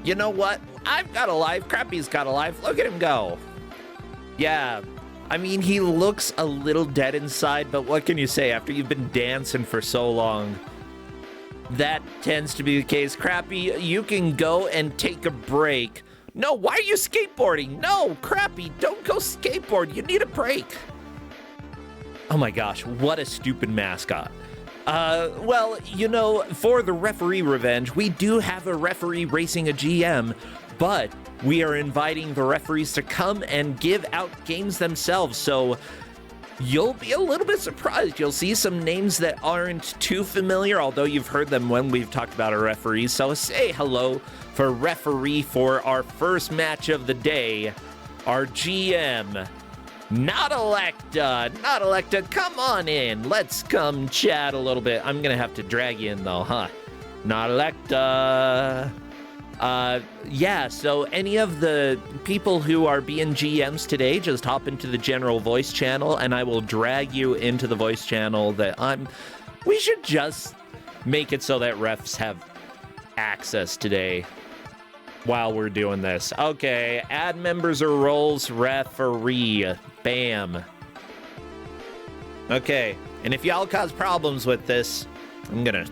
You know what? I've got a life. Crappy's got a life. Look at him go. Yeah. I mean, he looks a little dead inside, but what can you say after you've been dancing for so long? That tends to be the case. Crappy, you can go and take a break. No, why are you skateboarding? No, Crappy, don't go skateboard. You need a break. Oh my gosh, what a stupid mascot. Well, you know, for the referee revenge, we do have a referee racing a GM, but we are inviting the referees to come and give out games themselves, so you'll be a little bit surprised. You'll see some names that aren't too familiar, although you've heard them when we've talked about our referees, so say hello for referee for our first match of the day, our GM, Not Electa, come on in. Let's come chat a little bit. I'm gonna have to drag you in though, huh? Not Electa. Yeah, so any of the people who are being GMs today, just hop into the general voice channel and I will drag you into the voice channel that we should just make it so that refs have access today while we're doing this. Okay, add members or roles, referee. Bam. Okay, and if y'all cause problems with this, I'm gonna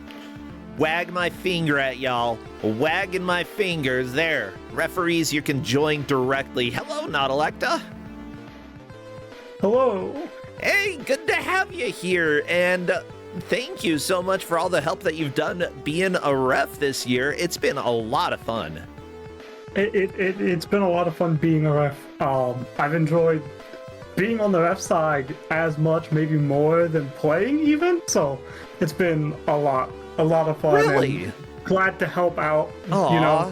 wag my finger at y'all. Wagging my fingers. There. Referees, you can join directly. Hello, Not Electa. Hello. Hey, good to have you here, and thank you so much for all the help that you've done being a ref this year. It's been a lot of fun. It's been a lot of fun being a ref. I've enjoyed being on the ref side as much, maybe more than playing even. So it's been a lot of fun. Really? And glad to help out. Aww.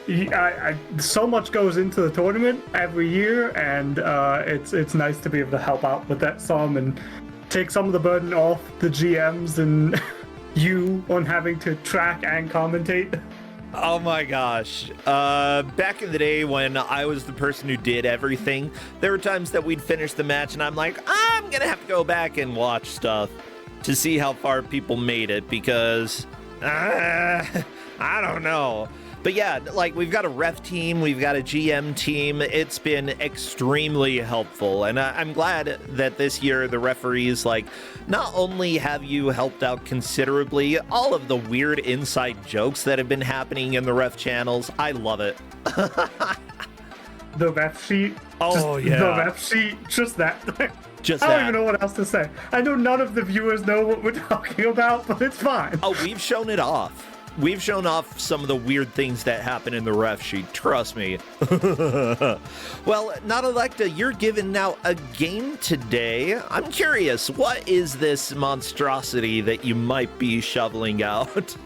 You know, so much goes into the tournament every year, and it's nice to be able to help out with that some and take some of the burden off the GMs and you on having to track and commentate. Oh my gosh. Back in the day when I was the person who did everything, there were times that we'd finish the match and I'm like, I'm gonna have to go back and watch stuff to see how far people made it because, I don't know. But yeah, like we've got a ref team, we've got a GM team. It's been extremely helpful. And I'm glad that this year the referees, like, not only have you helped out considerably, all of the weird inside jokes that have been happening in the ref channels, I love it. The ref sheet. Yeah. The ref sheet. Just that. Just I don't that. even know what else to say. I know none of the viewers know what we're talking about, but it's fine. Oh, we've shown it off. We've shown off some of the weird things that happen in the ref sheet. Trust me. Well, Not Electa, you're given now a game today. I'm curious, what is this monstrosity that you might be shoveling out?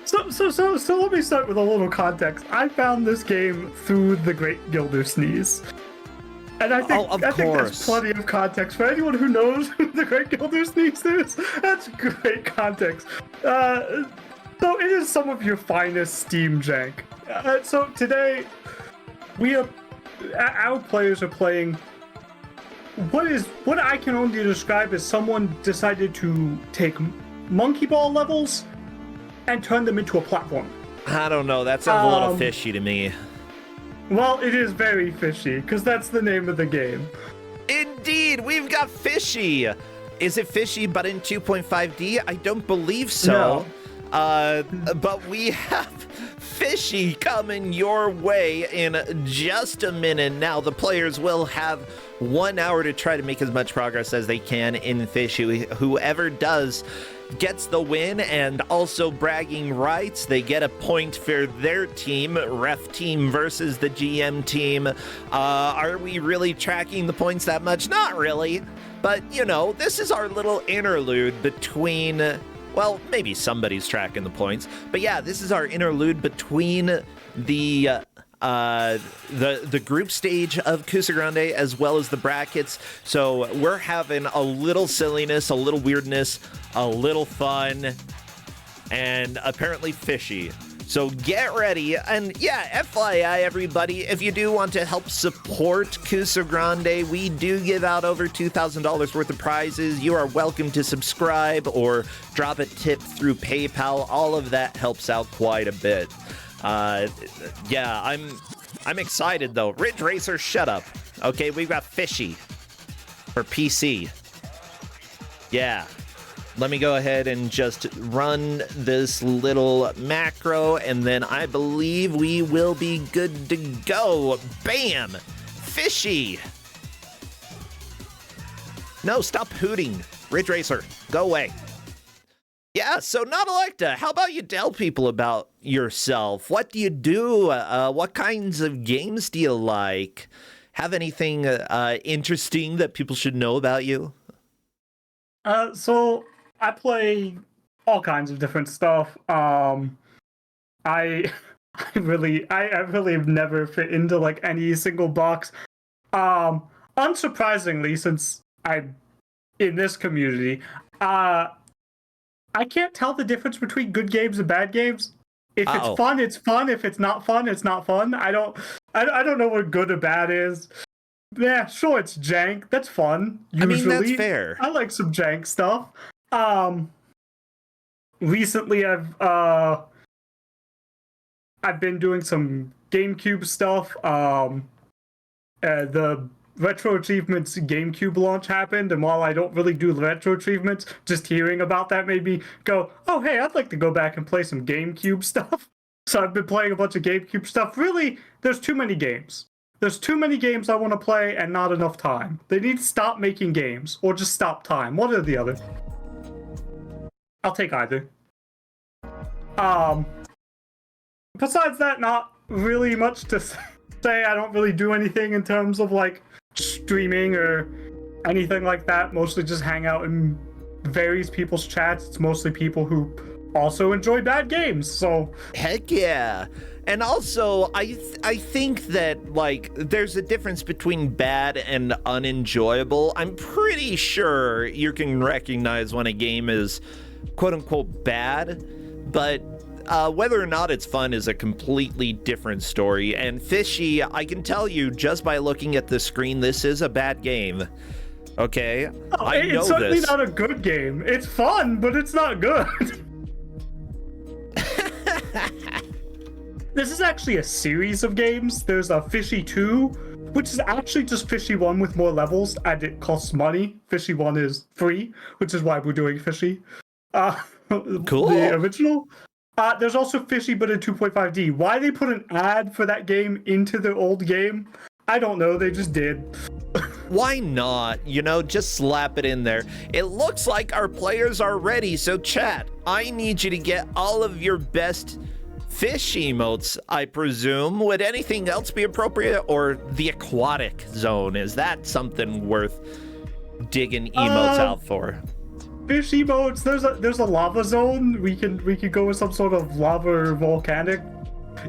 So let me start with a little context. I found this game through the Great Gildersleeve. And I think that's plenty of context for anyone who knows who the Great Gildersleeve is. That's great context. So it is some of your finest Steam jank. So today, our players are playing what I can only describe as someone decided to take monkey ball levels and turn them into a platform. I don't know, that sounds a little fishy to me. Well, it is very fishy, because that's the name of the game. Indeed, we've got Fishy. Is it Fishy but in 2.5D? I don't believe so. No. But we have Fishy coming your way in just a minute. Now, the players will have 1 hour to try to make as much progress as they can in Fishy. Whoever does gets the win, and also bragging rights. They get a point for their team, ref team versus the GM team. Are we really tracking the points that much? Not really. But, you know, this is our little interlude between... Well, maybe somebody's tracking the points, but yeah, this is our interlude between the group stage of Kusogrand8 as well as the brackets. So we're having a little silliness, a little weirdness, a little fun, and apparently fishy. So get ready, and yeah, FYI everybody, if you do want to help support Kusogrand8, we do give out over $2,000 worth of prizes. You are welcome to subscribe or drop a tip through PayPal. All of that helps out quite a bit. Yeah, I'm excited though. Ridge Racer, shut up. Okay, we've got Fishy for PC. Yeah. Let me go ahead and just run this little macro, and then I believe we will be good to go. Bam! Fishy! No, stop hooting. Ridge Racer, go away. Yeah, so not Electa, how about you tell people about yourself? What do you do? What kinds of games do you like? Have anything interesting that people should know about you? So I play all kinds of different stuff. I really have never fit into like any single box. Unsurprisingly, since I'm in this community, I can't tell the difference between good games and bad games. If it's fun, it's fun. If it's not fun, it's not fun. I don't know what good or bad is. Yeah, sure, it's jank. That's fun. Usually. I mean, that's fair. I like some jank stuff. Recently I've been doing some GameCube stuff. The Retro Achievements GameCube launch happened, and while I don't really do Retro Achievements, just hearing about that made me go, oh hey, I'd like to go back and play some GameCube stuff. So I've been playing a bunch of GameCube stuff. Really, there's too many games. There's too many games I want to play and not enough time. They need to stop making games, or just stop time. One or the other. I'll take either. Besides that, not really much to say. I don't really do anything in terms of like streaming or anything like that. Mostly just hang out in various people's chats. It's mostly people who also enjoy bad games, so heck yeah. And also I think that like there's a difference between bad and unenjoyable. I'm pretty sure you can recognize when a game is quote unquote bad, but whether or not it's fun is a completely different story. And Fishy, I can tell you just by looking at the screen, this is a bad game. Okay? I know it's certainly this. not a good game. It's fun, but it's not good. This is actually a series of games. There's a Fishy 2, which is actually just Fishy 1 with more levels, and it costs money. Fishy 1 is free, which is why we're doing Fishy. Cool. The original. There's also Fishy, but in 2.5D. Why they put an ad for that game into the old game, I don't know. They just did. Why not? You know, just slap it in there. It looks like our players are ready, so chat, I need you to get all of your best fish emotes, I presume. Would anything else be appropriate? Or the aquatic zone? Is that something worth digging emotes out for? Fish emotes, there's a lava zone. We could go with some sort of lava or volcanic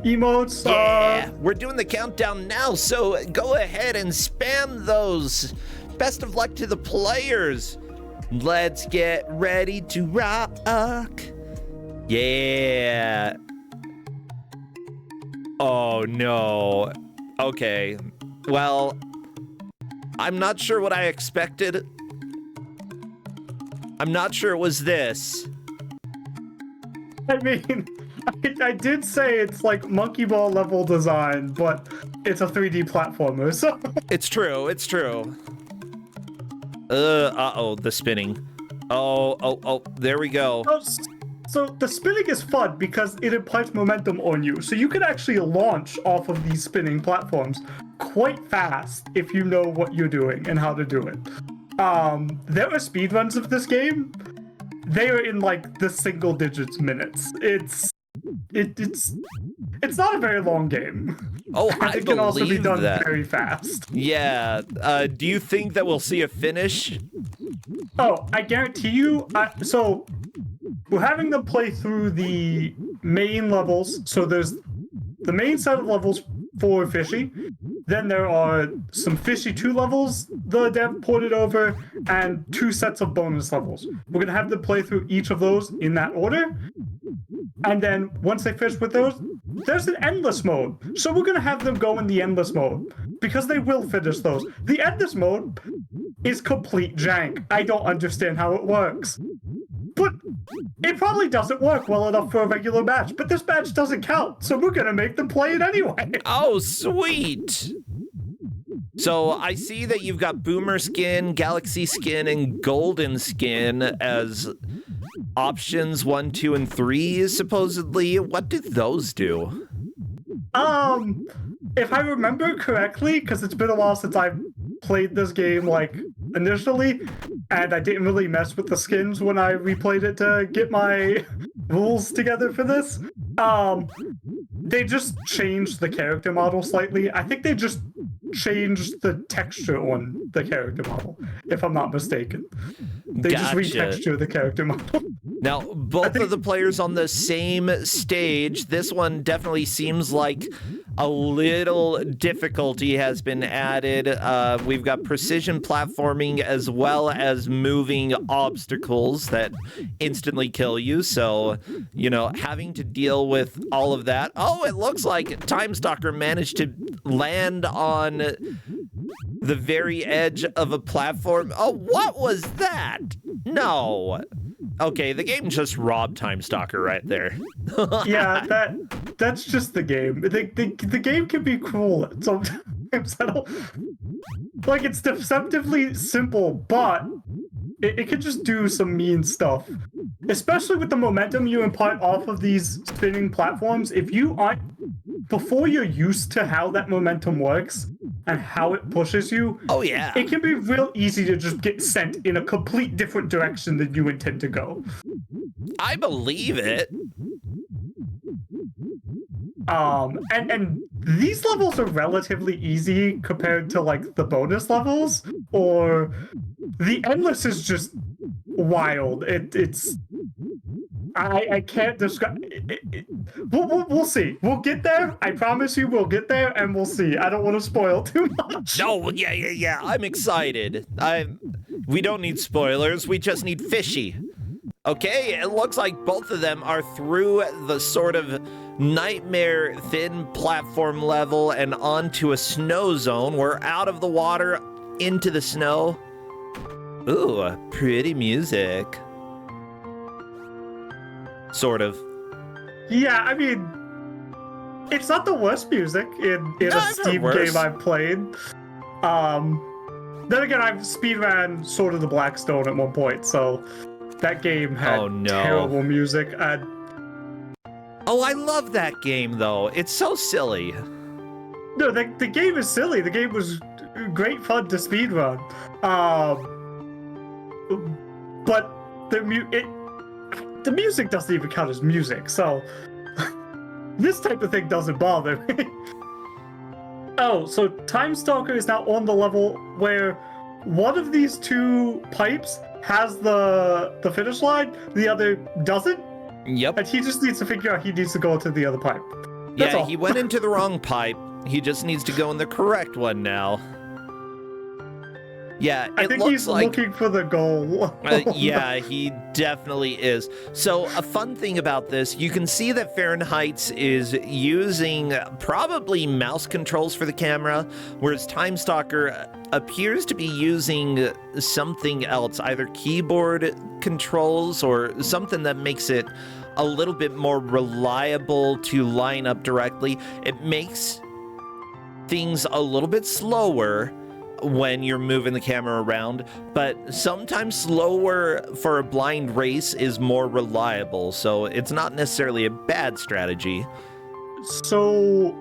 emotes. Yeah, we're doing the countdown now, so go ahead and spam those. Best of luck to the players. Let's get ready to rock. Yeah. Oh no. Okay. Well, I'm not sure what I expected. I'm not sure it was this. I mean, I did say it's like monkey ball level design, but it's a 3D platformer, so... It's true, it's true. Uh-oh, the spinning. Oh, there we go. So the spinning is fun because it imparts momentum on you, so you can actually launch off of these spinning platforms quite fast if you know what you're doing and how to do it. There are speedruns of this game. They are in like the single digits minutes. It's not a very long game. Oh, and it can also be done very fast. Yeah. Do you think that we'll see a finish? Oh, I guarantee you. So we're having them play through the main levels. So there's the main set of levels for Fishy. Then there are some Fishy 2 levels the dev ported over, and 2 sets of bonus levels. We're going to have them play through each of those in that order. And then once they finish with those, there's an endless mode. So we're going to have them go in the endless mode, because they will finish those. The endless mode is complete jank. I don't understand how it works. But it probably doesn't work well enough for a regular match, but this match doesn't count, so we're gonna make them play it anyway. Oh, sweet. So I see that you've got Boomer Skin, Galaxy Skin, and Golden Skin as options 1, 2, and 3, supposedly. What do those do? If I remember correctly, because it's been a while since I've played this game, like, initially, and I didn't really mess with the skins when I replayed it to get my rules together for this, they just changed the character model slightly. I think they just changed the texture on the character model, if I'm not mistaken. They just retexture the character model. Now, both of the players on the same stage, this one definitely seems like a little difficulty has been added. We've got precision platforming as well as moving obstacles that instantly kill you. So, you know, having to deal with all of that. Oh, it looks like Time Stalker managed to land on the very edge of a platform. Oh, what was that? No. Okay, the game just robbed Time Stalker right there. Yeah, that's just the game. The game can be cruel sometimes. Like, it's deceptively simple, but it can just do some mean stuff. Especially with the momentum you impart off of these spinning platforms. If you aren't, before you're used to how that momentum works and how it pushes you, oh yeah, it can be real easy to just get sent in a complete different direction than you intend to go. I believe it. And these levels are relatively easy compared to, like, the bonus levels, or the Endless is just wild. I can't describe it. We'll see. We'll get there. I promise you we'll get there, and we'll see. I don't want to spoil too much. No, yeah. I'm excited. We don't need spoilers. We just need Fishy. Okay, it looks like both of them are through the sort of nightmare thin platform level and onto a snow zone. We're out of the water into the snow. Ooh, pretty music. Sort of. Yeah, I mean, it's not the worst music in a Steam game I've played. Then again, I've speedran Sword of the Blackstone at one point, so that game had terrible music. Oh, I love that game, though. It's so silly. No, the game is silly. The game was great fun to speedrun. But the music doesn't even count as music, so this type of thing doesn't bother me. Oh, so Time Stalker is now on the level where one of these two pipes has the finish line, the other doesn't. Yep. And he just needs to figure out he needs to go to the other pipe. That's all. He went into the wrong pipe. He just needs to go in the correct one now. Yeah, I think he's looking for the goal. Yeah, he definitely is. So a fun thing about this, you can see that Fahrenheit is using probably mouse controls for the camera, whereas Time Stalker appears to be using something else, either keyboard controls or something that makes it a little bit more reliable to line up directly. It makes things a little bit slower when you're moving the camera around, but sometimes slower for a blind race is more reliable, so it's not necessarily a bad strategy. So,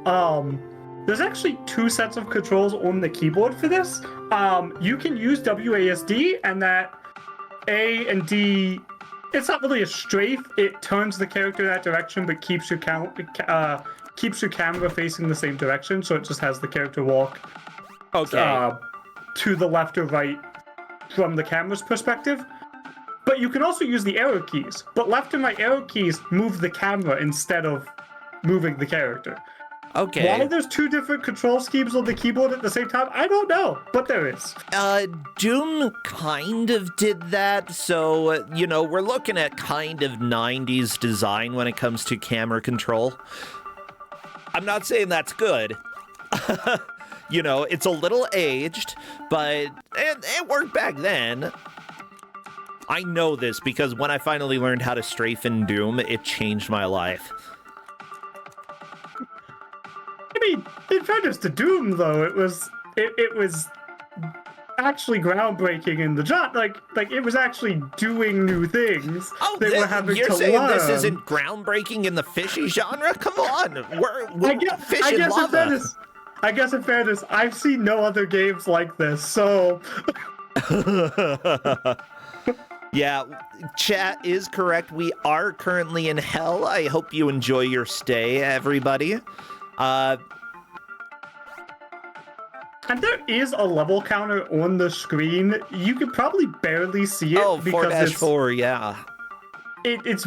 there's actually two sets of controls on the keyboard for this. You can use WASD, and that A and D, it's not really a strafe, it turns the character in that direction, but keeps your camera facing the same direction, so it just has the character walk to the left or right from the camera's perspective. But you can also use the arrow keys. But left and right arrow keys move the camera instead of moving the character. Okay. Why there's two different control schemes on the keyboard at the same time, I don't know, but there is. Doom kind of did that, so, you know, we're looking at kind of 90s design when it comes to camera control. I'm not saying that's good. You know, it's a little aged, but it worked back then. I know this because when I finally learned how to strafe in Doom, it changed my life. I mean, in fairness to Doom, though, it was actually groundbreaking in the genre. Like it was actually doing new things. Oh, they were having you're to saying learn. This isn't groundbreaking in the Fishy genre? Come on, we're fish I and guess lava. I guess in fairness, I've seen no other games like this, so. Yeah, chat is correct. We are currently in hell. I hope you enjoy your stay, everybody. And there is a level counter on the screen. You can probably barely see it. Oh, because 4-4, yeah. It's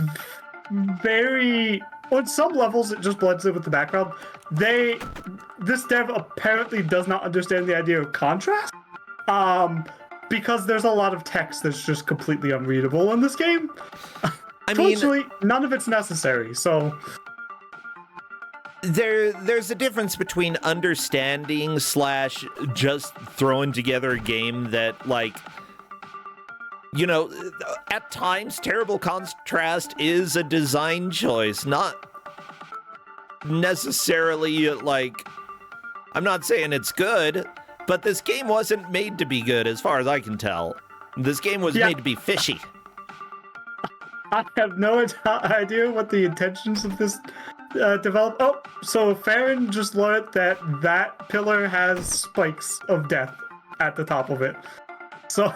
very... On some levels, it just blends in with the background. This dev apparently does not understand the idea of contrast. Because there's a lot of text that's just completely unreadable in this game. Fortunately, none of it's necessary, so... There's a difference between understanding / just throwing together a game that, like, you know, at times terrible contrast is a design choice, not necessarily, like, I'm not saying it's good, but this game wasn't made to be good as far as I can tell. This game was made to be fishy. I have no idea what the intentions of this develop. Oh, so Farron just learned that pillar has spikes of death at the top of it. So,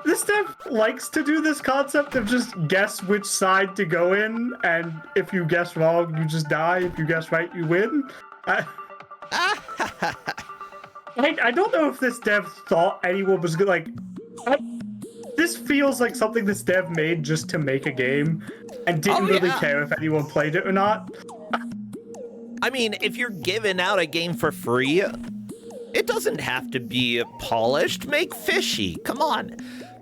this dev likes to do this concept of just guess which side to go in, and if you guess wrong, you just die. If you guess right, you win. I don't know if this dev thought anyone was good. Like, this feels like something this dev made just to make a game and didn't really care if anyone played it or not. I mean, if you're giving out a game for free, it doesn't have to be polished. Make fishy. Come on.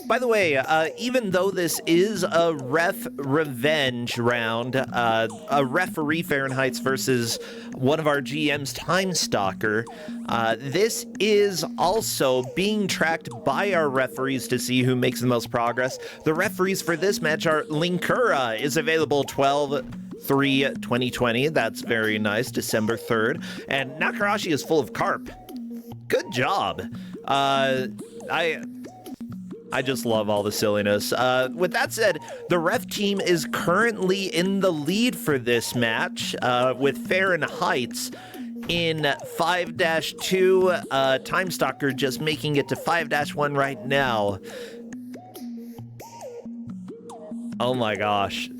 By the way, even though this is a ref revenge round, a referee Fahrenheit's versus one of our GM's Time Stalker, this is also being tracked by our referees to see who makes the most progress. The referees for this match are Linkura is available 12/3/2020. That's very nice, December 3rd. And Nakarashi is full of carp. Good job. I just love all the silliness. With that said, the ref team is currently in the lead for this match, with Fahrenheit's in 5-2. Time Stalker just making it to 5-1 right now. Oh my gosh.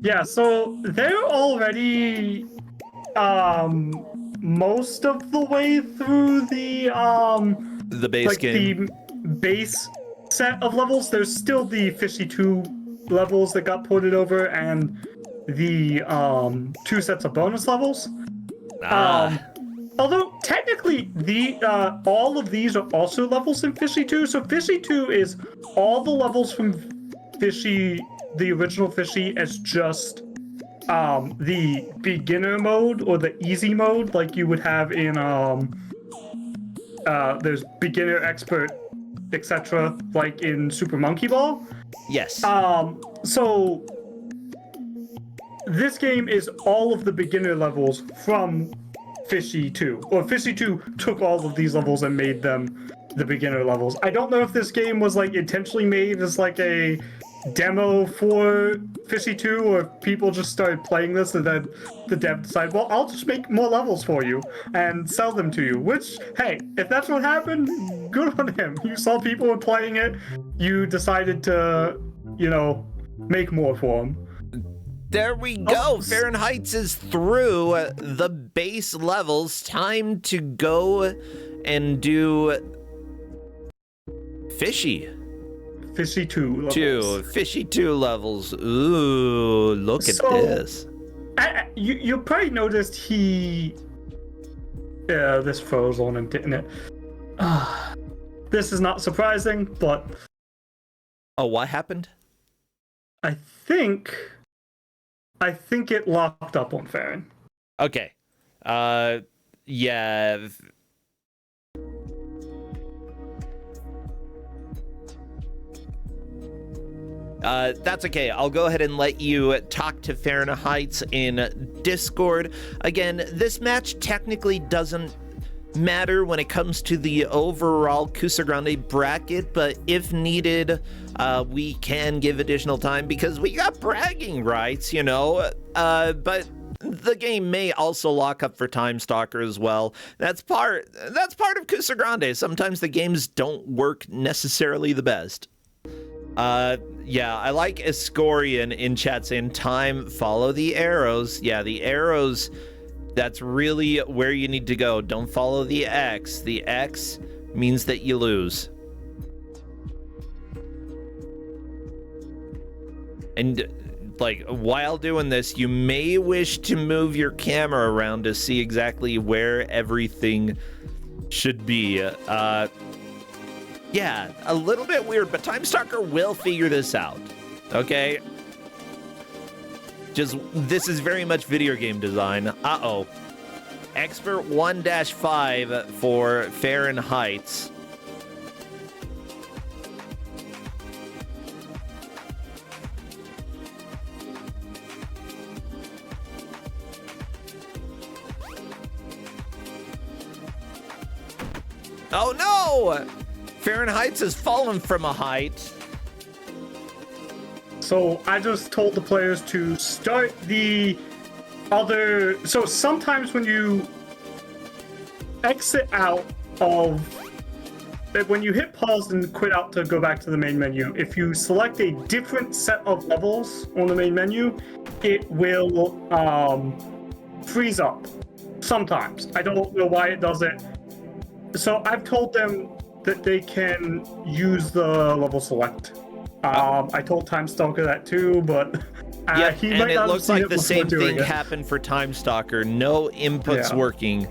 Yeah, so they're already most of the way through the base game. The base set of levels. There's still the Fishy 2 levels that got ported over and the 2 sets of bonus levels. Although technically all of these are also levels in Fishy 2. So Fishy 2 is all the levels from Fishy, the original Fishy, as just the beginner mode or the easy mode, like you would have in there's beginner, expert, etc., like in Super Monkey Ball. Yes. So this game is all of the beginner levels from Fishy 2. Or Fishy 2 took all of these levels and made them the beginner levels. I don't know if this game was like intentionally made as like a demo for Fishy 2, or people just started playing this and then the dev decided, well, I'll just make more levels for you and sell them to you. Which, hey, if that's what happened, good on him. You saw people were playing it, you decided to, you know, make more for them. There we go. Fahrenheit's is through the base levels. Time to go and do Fishy. Fishy 2 levels. Fishy 2 levels. Ooh, look at this. You probably noticed this froze on him, didn't it? This is not surprising, but... Oh, what happened? I think it locked up on Farron. Okay. Yeah. That's okay. I'll go ahead and let you talk to Fahrenheit in Discord. Again, this match technically doesn't matter when it comes to the overall Kusogrand8 bracket, but if needed, we can give additional time because we got bragging rights, you know. But the game may also lock up for Time Stalker as well. That's part of Kusogrand8. Sometimes the games don't work necessarily the best. Yeah, I like Escorian in chat saying time, follow the arrows. Yeah, the arrows, that's really where you need to go. Don't follow the X. The X means that you lose. And like while doing this, you may wish to move your camera around to see exactly where everything should be. Yeah, a little bit weird, but Time Stalker will figure this out, okay? This is very much video game design. Uh-oh. Expert 1-5 for Fahrenheit. Oh no! Fahrenheit has fallen from a height. So I just told the players to start the other. So sometimes when you exit out of, when you hit pause and quit out to go back to the main menu, if you select a different set of levels on the main menu, it will freeze up. Sometimes. I don't know why it does it. So I've told them that they can use the level select. I told Time Stalker that too, but yeah, he and might it not looks have seen like it the same before thing doing it. happened for Time Stalker. No inputs working,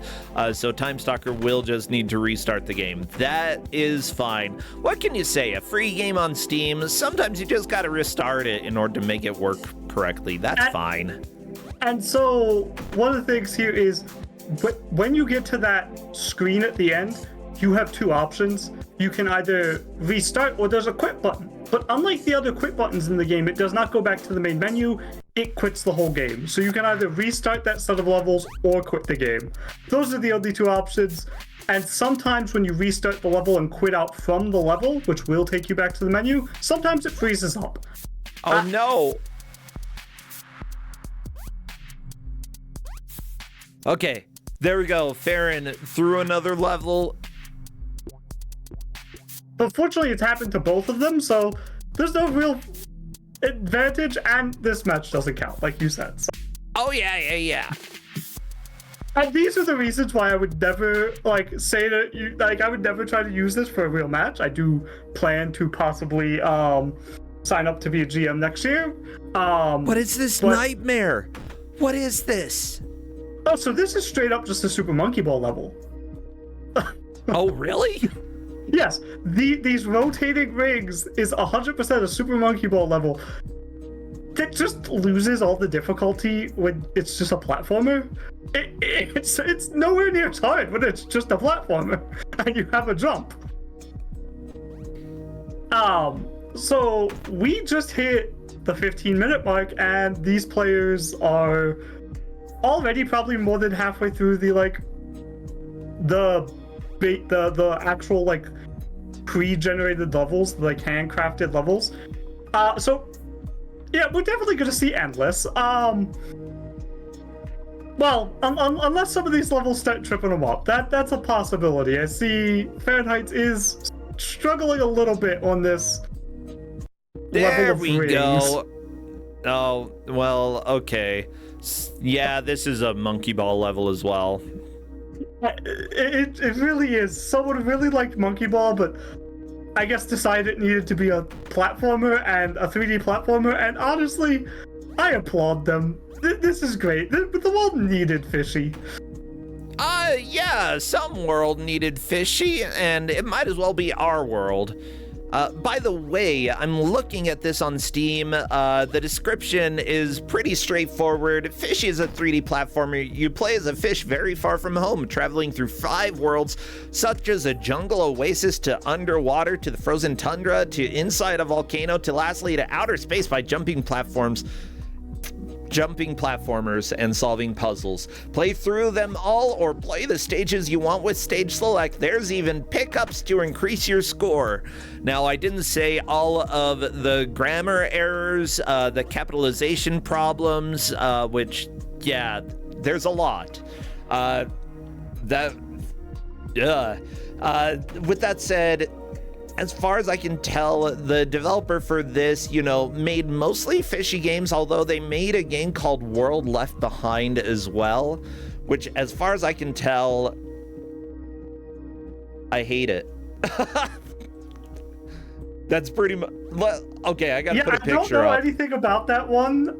so Time Stalker will just need to restart the game. That is fine. What can you say? A free game on Steam, sometimes you just gotta restart it in order to make it work correctly. That's fine. And so one of the things here is, when you get to that screen at the end, you have two options. You can either restart or there's a quit button. But unlike the other quit buttons in the game, it does not go back to the main menu. It quits the whole game. So you can either restart that set of levels or quit the game. Those are the only two options. And sometimes when you restart the level and quit out from the level, which will take you back to the menu, sometimes it freezes up. Oh no! Okay, there we go. Farron through another level. But fortunately, it's happened to both of them, so there's no real advantage, and this match doesn't count, like you said. So. Oh, yeah. And these are the reasons why I would never, say that you, I would never try to use this for a real match. I do plan to possibly sign up to be a GM next year. What is this nightmare? What is this? Oh, so this is straight up just a Super Monkey Ball level. Oh, really? Yes, these rotating rings is 100% a Super Monkey Ball level. That just loses all the difficulty when it's just a platformer. It's nowhere near as hard when it's just a platformer and you have a jump. So we just hit the 15-minute mark, and these players are already probably more than halfway through the actual pre-generated levels, handcrafted levels. So yeah, we're definitely gonna see endless. Well, unless some of these levels start tripping them up, that's a possibility. I see Fahrenheit is struggling a little bit on this level of rings. There we go. Oh, well, okay. Yeah, this is a monkey ball level as well. It really is. Someone really liked Monkey Ball, but I guess decided it needed to be a platformer and a 3D platformer, and honestly, I applaud them. This is great. The world needed Fishy. Yeah, some world needed Fishy, and it might as well be our world. By the way, I'm looking at this on Steam. The description is pretty straightforward. Fishy is a 3D platformer. You play as a fish very far from home, traveling through 5 worlds, such as a jungle oasis to underwater to the frozen tundra to inside a volcano to lastly to outer space by jumping platformers and solving puzzles. Play through them all or play the stages you want with stage select. There's even pickups to increase your score. Now, I didn't say all of the grammar errors, the capitalization problems, which, yeah, there's a lot. With that said, as far as I can tell, the developer for this, made mostly Fishy games, although they made a game called World Left Behind as well, which, as far as I can tell, I hate it. That's pretty much... Okay, I gotta put a picture up. I don't know anything about that one.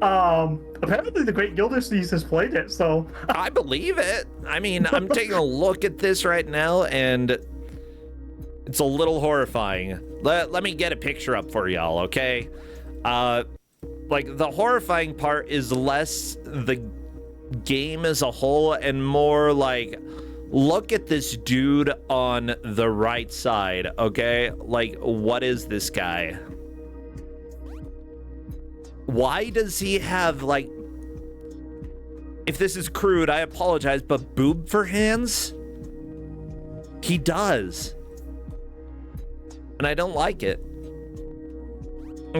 Apparently the Great Gildersleeve has played it, so... I believe it. I mean, I'm taking a look at this right now, and... it's a little horrifying. Let me get a picture up for y'all, okay? Like, the horrifying part is less the game as a whole and more like, look at this dude on the right side, okay? Like, what is this guy? Why does he have, like... if this is crude, I apologize, but boob for hands? He does. And I don't like it.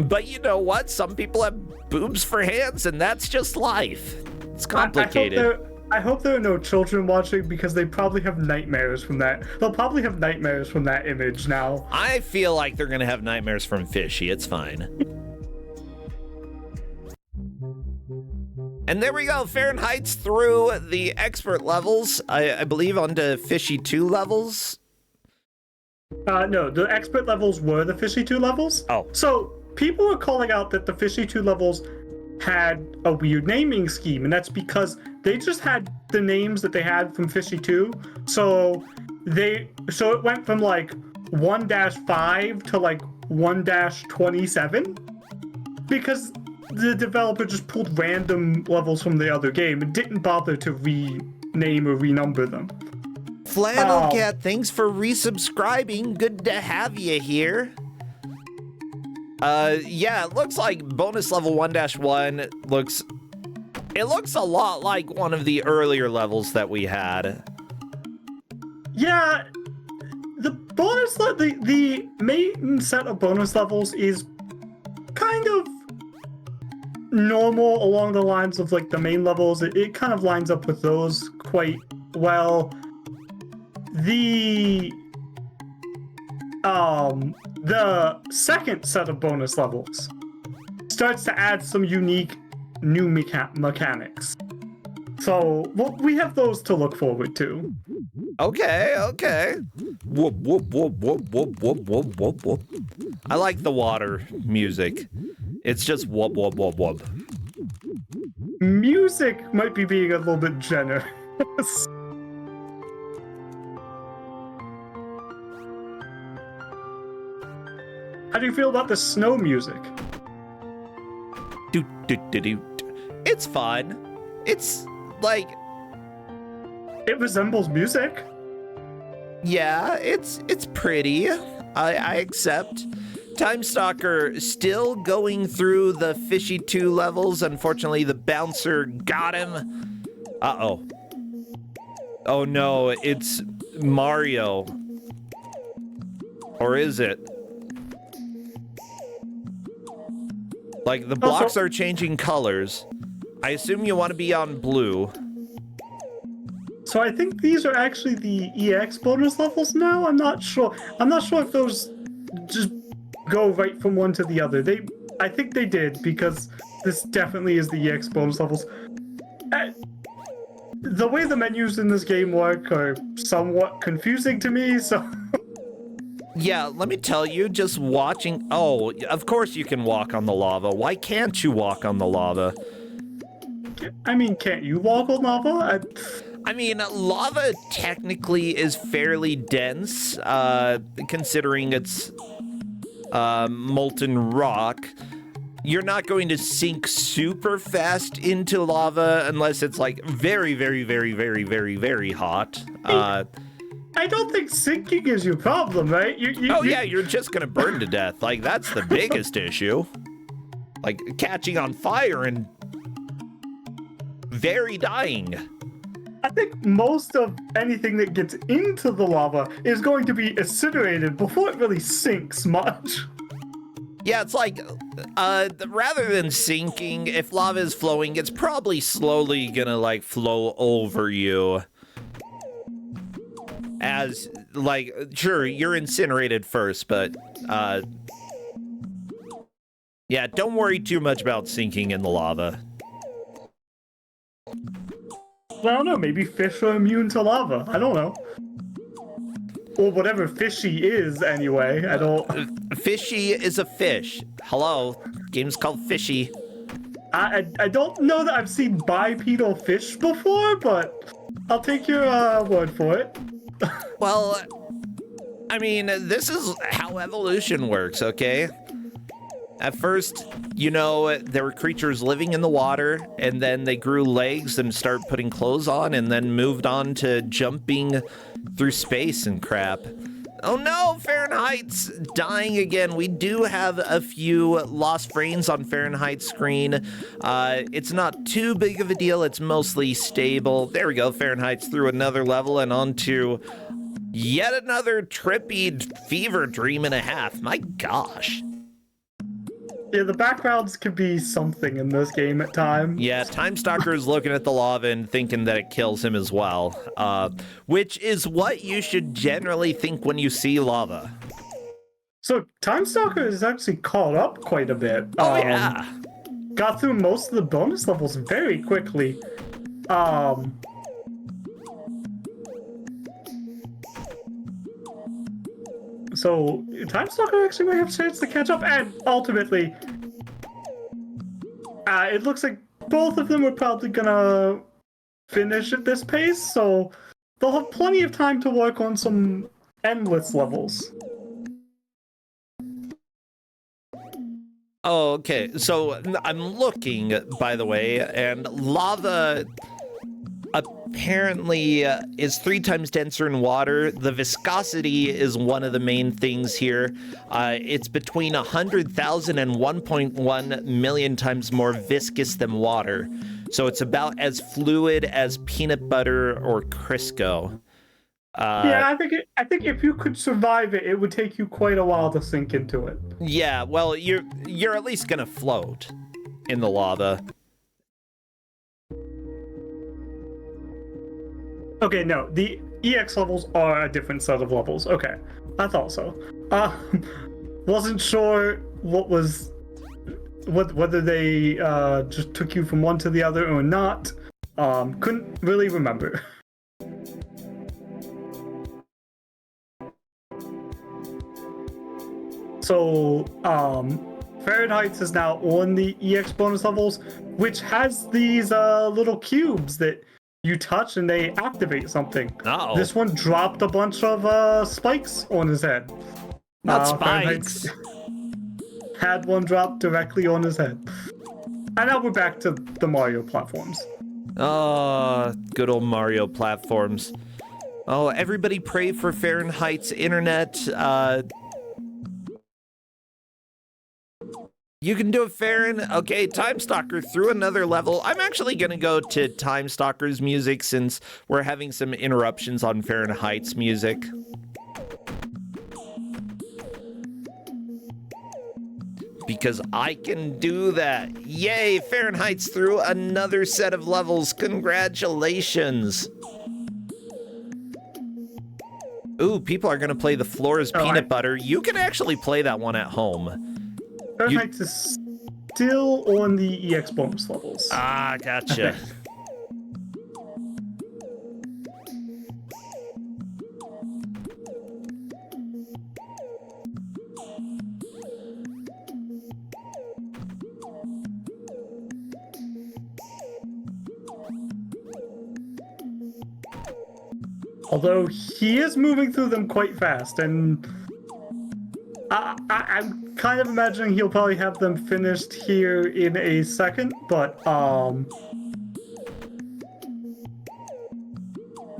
But you know what? Some people have boobs for hands, and that's just life. It's complicated. I hope there are no children watching because they probably have nightmares from that. They'll probably have nightmares from that image now. I feel like they're going to have nightmares from Fishy. It's fine. And there we go. Fahrenheit's through the expert levels. I believe onto Fishy 2 levels. No, the expert levels were the Fishy 2 levels. Oh. So people were calling out that the Fishy 2 levels had a weird naming scheme, and that's because they just had the names that they had from Fishy 2. So it went from like 1-5 to like 1-27 because the developer just pulled random levels from the other game and didn't bother to rename or renumber them. Flannel Cat, thanks for resubscribing. Good to have you here. Yeah, it looks like bonus level 1-1 looks a lot like one of the earlier levels that we had. Yeah, the main set of bonus levels is kind of normal along the lines of like the main levels. It kind of lines up with those quite well. The second set of bonus levels starts to add some unique new mechanics. So we have those to look forward to. Okay. Whoop, whoop, whoop, whoop, whoop, whoop, whoop, whoop, whoop. I like the water music. It's just whoop, whoop, whoop, whoop. Music might be being a little bit generous. How do you feel about the snow music? It's fun. It's like... it resembles music. Yeah, it's pretty. I accept. Time Stalker still going through the Fishy 2 levels. Unfortunately, the bouncer got him. Uh-oh. Oh no, it's Mario. Or is it? Like, the blocks are changing colors. I assume you want to be on blue. So I think these are actually the EX bonus levels now? I'm not sure. I'm not sure if those just go right from one to the other. I think they did, because this definitely is the EX bonus levels. The way the menus in this game work are somewhat confusing to me, so... Yeah, let me tell you, just watching... Oh, of course you can walk on the lava. Why can't you walk on the lava? I mean, can't you walk on lava? I mean, lava technically is fairly dense, considering it's molten rock, you're not going to sink super fast into lava unless it's like very, very, very, very, very, very hot. I don't think sinking is your problem, right? Yeah, you're just gonna burn to death. Like, that's the biggest issue. Like, catching on fire and very dying. I think most of anything that gets into the lava is going to be incinerated before it really sinks much. Yeah, it's like, rather than sinking, if lava is flowing, it's probably slowly gonna, like, flow over you. As, like, sure, you're incinerated first, but, yeah, don't worry too much about sinking in the lava. I don't know, maybe fish are immune to lava. I don't know. Or whatever fishy is, anyway. I don't... Fishy is a fish. Hello, game's called Fishy. I don't know that I've seen bipedal fish before, but I'll take your word for it. Well, I mean, this is how evolution works, okay? At first, you know, there were creatures living in the water, and then they grew legs and started putting clothes on, and then moved on to jumping through space and crap. Oh no, Fahrenheit's dying again. We do have a few lost frames on Fahrenheit's screen. It's not too big of a deal. It's mostly stable. There we go. Fahrenheit's through another level and onto yet another trippy fever dream and a half. My gosh. Yeah, the backgrounds could be something in this game at times. Yeah, Time Stalker is looking at the lava and thinking that it kills him as well, which is what you should generally think when you see lava. So Time Stalker is actually caught up quite a bit. Oh, yeah. Got through most of the bonus levels very quickly. So Time Stalker actually might have a chance to catch up, and ultimately, it looks like both of them are probably gonna finish at this pace, so they'll have plenty of time to work on some endless levels. Oh, okay. So I'm looking, by the way, and lava apparently is 3 times denser in water. The viscosity is one of the main things here. It's between 100,000 and 1.1 million times more viscous than water. So it's about as fluid as peanut butter or Crisco. Yeah, I think if you could survive it, it would take you quite a while to sink into it. Yeah, well, you're at least gonna float in the lava. Okay, no, the EX levels are a different set of levels. Okay, I thought so. Wasn't sure whether they just took you from one to the other or not. Couldn't really remember. So, Fahrenheit is now on the EX bonus levels, which has these little cubes that you touch and they activate something. Uh-oh. This one dropped a bunch of spikes on his head. Not spikes. Had one drop directly on his head. And now we're back to the Mario platforms. Oh, good old Mario platforms. Oh, everybody pray for Fahrenheit's internet. You can do it, Farron. Okay, Time Stalker through another level. I'm actually going to go to Time Stalker's music since we're having some interruptions on Fahrenheit's music. Because I can do that. Yay, Fahrenheit's through another set of levels. Congratulations. Ooh, people are going to play The Floor is Peanut Butter. You can actually play that one at home. Fahrenheit is still on the EX bonus levels. Ah, gotcha. Although he is moving through them quite fast, and I'm kind of imagining he'll probably have them finished here in a second, but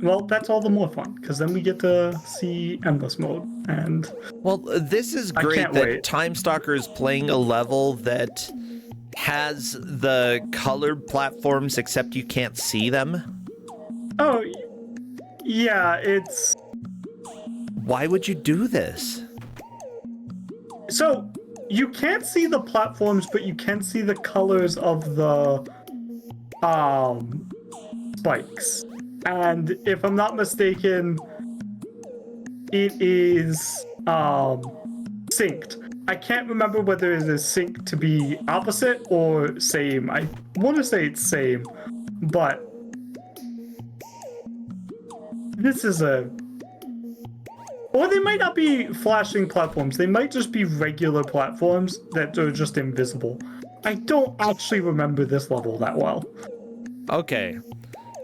well, that's all the more fun, because then we get to see endless mode, and... Well, this is great that Time Stalker is playing a level that has the colored platforms, except you can't see them. Oh, yeah, it's... Why would you do this? So, you can't see the platforms, but you can see the colors of the, spikes. And if I'm not mistaken, it is synced. I can't remember whether it is synced to be opposite or same. I want to say it's same, but this is a... Or they might not be flashing platforms. They might just be regular platforms that are just invisible. I don't actually remember this level that well. Okay.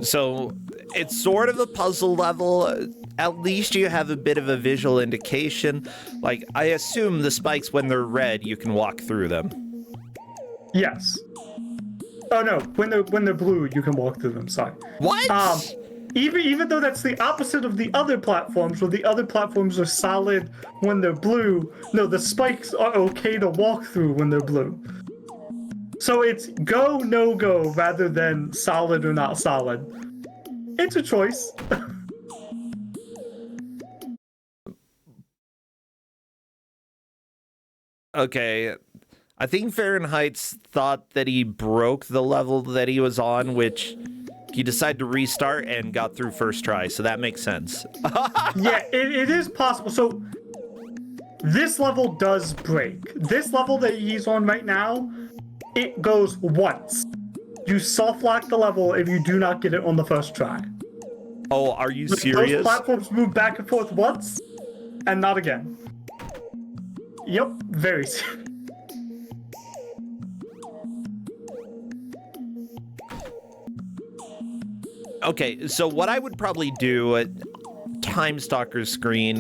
So it's sort of a puzzle level. At least you have a bit of a visual indication. Like, I assume the spikes, when they're red, you can walk through them. Yes. Oh no, when they're blue, you can walk through them. Sorry. What? Even though that's the opposite of the other platforms, where the other platforms are solid when they're blue. No, the spikes are okay to walk through when they're blue. So it's go, no go, rather than solid or not solid. It's a choice. Okay. I think Fahrenheit's thought that he broke the level that he was on, which he decided to restart and got through first try, so that makes sense. Yeah, it is possible. So this level does break. This level that he's on right now, it goes once. You soft lock the level if you do not get it on the first try. Oh, are you serious? Those platforms move back and forth once, and not again. Yep, very serious. Okay, so what I would probably do at Time Stalker's screen,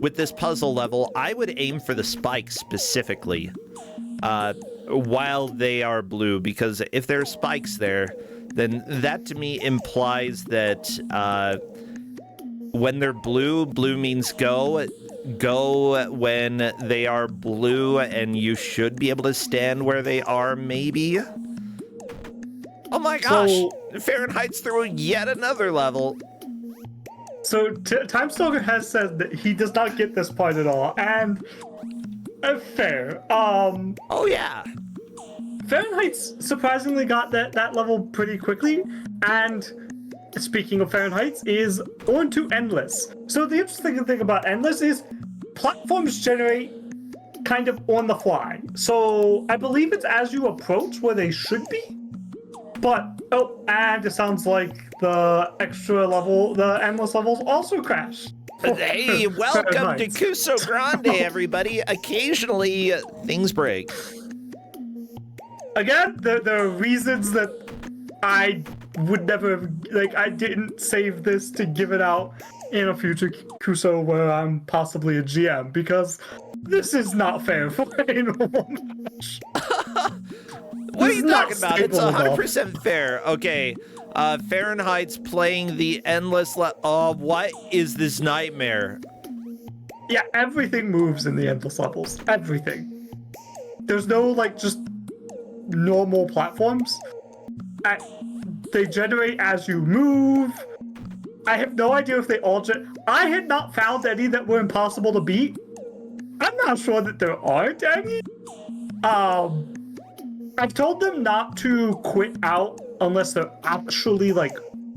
with this puzzle level, I would aim for the spikes specifically. While they are blue, because if there are spikes there, then that to me implies that when they're blue, blue means go. Go when they are blue, and you should be able to stand where they are, maybe? Oh my gosh! So, Fahrenheit's through yet another level. So Time Stalker has said that he does not get this part at all, and fair. Oh yeah. Fahrenheit's surprisingly got that level pretty quickly, and speaking of Fahrenheit's, is on to Endless. So the interesting thing about Endless is platforms generate kind of on the fly. So I believe it's as you approach where they should be. But, oh, and it sounds like the extra level, the Endless levels also crash. Hey, welcome to Kusogrand8, everybody. Occasionally, things break. Again, there are reasons that I would never, like, I didn't save this to give it out in a future Kuso where I'm possibly a GM, because this is not fair for a normal match. What are you talking about? It's 100% fair. Okay, Fahrenheit's playing the endless what is this nightmare? Yeah, everything moves in the endless levels. Everything. There's no, like, just normal platforms. They generate as you move. I have no idea if they all I had not found any that were impossible to beat. I'm not sure that there aren't any. I've told them not to quit out unless they're actually, like,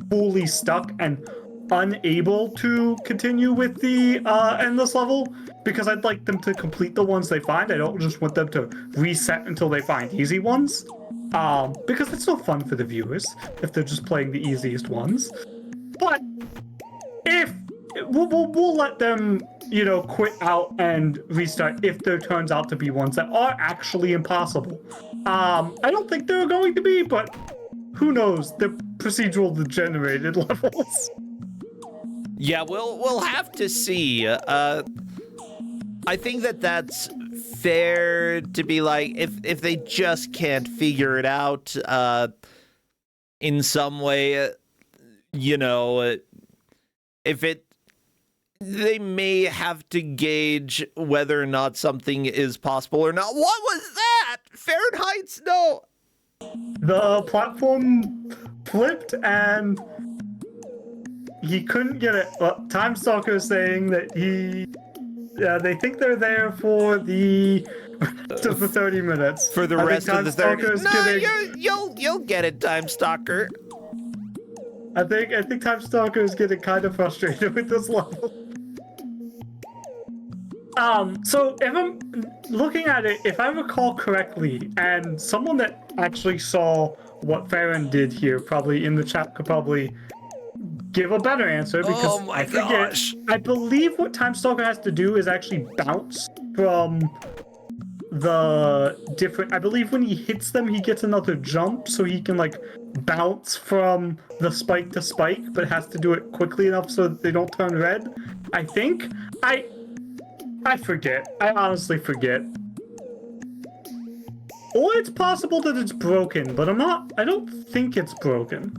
fully stuck and unable to continue with the endless level, because I'd like them to complete the ones they find. I don't just want them to reset until they find easy ones, because it's no fun for the viewers if they're just playing the easiest ones. But if we'll let them, you know, quit out and restart if there turns out to be ones that are actually impossible. I don't think there are going to be, but who knows? They're procedural generated levels. Yeah, we'll have to see. I think that's fair to be like, if they just can't figure it out in some way, you know, they may have to gauge whether or not something is possible or not. What was that? Fahrenheit's? No. The platform flipped and he couldn't get it. Well, Time Stalker is saying that they think they're there for the rest of the 30 minutes. For the rest of the 30 minutes. No, you'll get it, Time Stalker. I think Time Stalker is getting kind of frustrated with this level. So if I'm looking at it, if I recall correctly, and someone that actually saw what Farron did here, probably in the chat, could probably give a better answer, because I forget. Gosh. I believe what Time Stalker has to do is actually bounce from the different. I believe when he hits them, he gets another jump, so he can like bounce from the spike to spike, but has to do it quickly enough so that they don't turn red. I think. I forget. I honestly forget. Or it's possible that it's broken, but I don't think it's broken.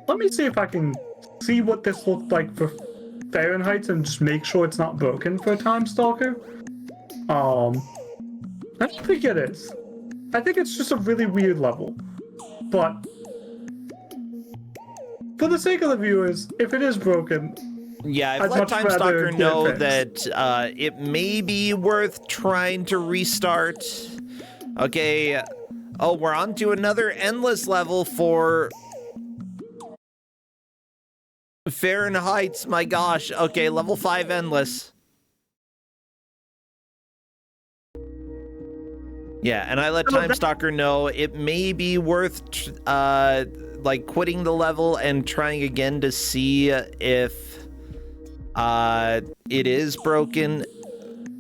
Let me see if I can see what this looked like for Fahrenheit and just make sure it's not broken for Time Stalker. I don't think it is. I think it's just a really weird level. But for the sake of the viewers, if it is broken, yeah, I've let Time Stalker know that it may be worth trying to restart. Okay. Oh, we're on to another endless level for Fahrenheit. My gosh. Okay, level 5 endless. Yeah, and I let Time Stalker know it may be worth like quitting the level and trying again to see if it is broken.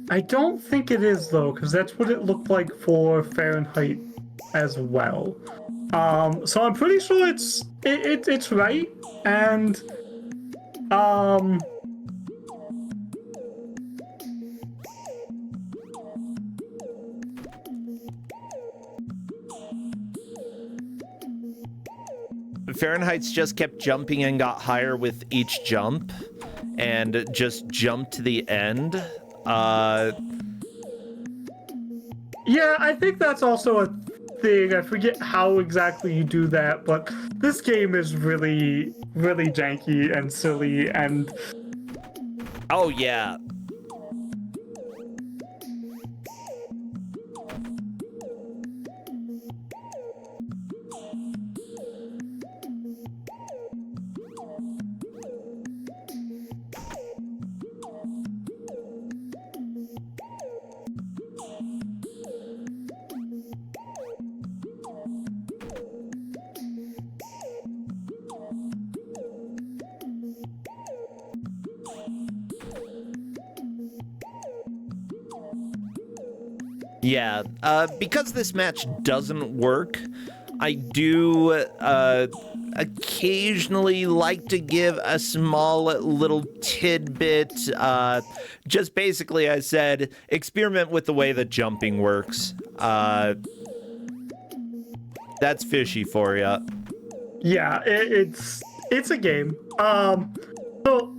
I don't think it is though, because that's what it looked like for Fahrenheit as well. So I'm pretty sure it's right, and Fahrenheit's just kept jumping and got higher with each jump and just jumped to the end. Yeah, I think that's also a thing. I forget how exactly you do that, but this game is really, really janky and silly and... Oh, yeah. Yeah, because this match doesn't work, I do occasionally like to give a small little tidbit. Just basically, I said, experiment with the way that jumping works. That's fishy for you. Yeah, it's a game. So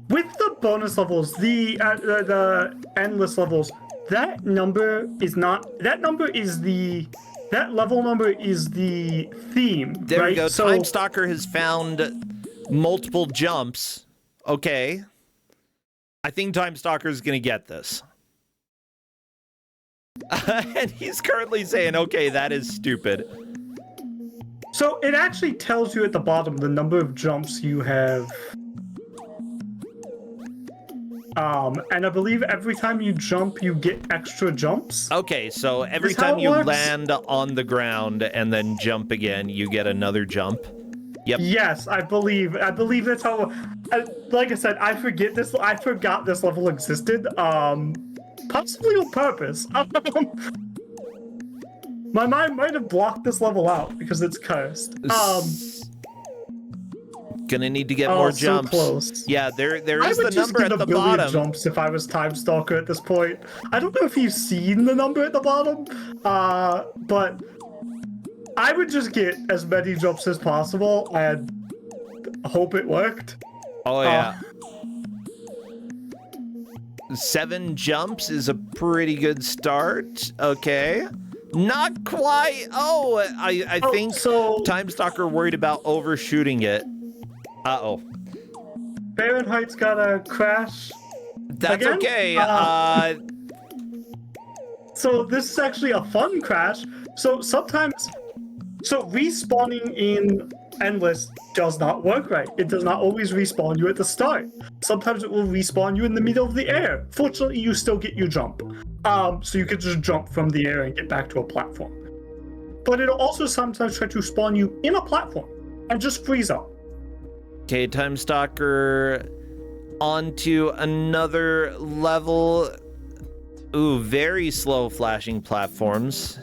with the bonus levels, the endless levels, that level number is the theme. There right? we go. So, Time Stalker has found multiple jumps. Okay. I think Time Stalker is going to get this. And he's currently saying, okay, that is stupid. So it actually tells you at the bottom the number of jumps you have. And I believe every time you jump, you get extra jumps. Okay, so every time you land on the ground and then jump again, you get another jump. Yep. Yes, I believe that's how. Like I said, I forgot this level existed. Possibly on purpose. My mind might have blocked this level out because it's cursed. Gonna need to get more jumps. So close. Yeah, there is the number at the bottom. Jumps if I was Time Stalker at this point. I don't know if you've seen the number at the bottom, but I would just get as many jumps as possible and hope it worked. Oh yeah. 7 jumps is a pretty good start. Okay. Not quite. Oh, I think Time Stalker worried about overshooting it. Uh-oh. Fahrenheit's got a crash. That's again? Okay. So this is actually a fun crash. So sometimes, respawning in Endless does not work right. It does not always respawn you at the start. Sometimes it will respawn you in the middle of the air. Fortunately, you still get your jump. So you can just jump from the air and get back to a platform. But it'll also sometimes try to spawn you in a platform and just freeze up. Okay, Time Stalker onto another level. Ooh, very slow flashing platforms.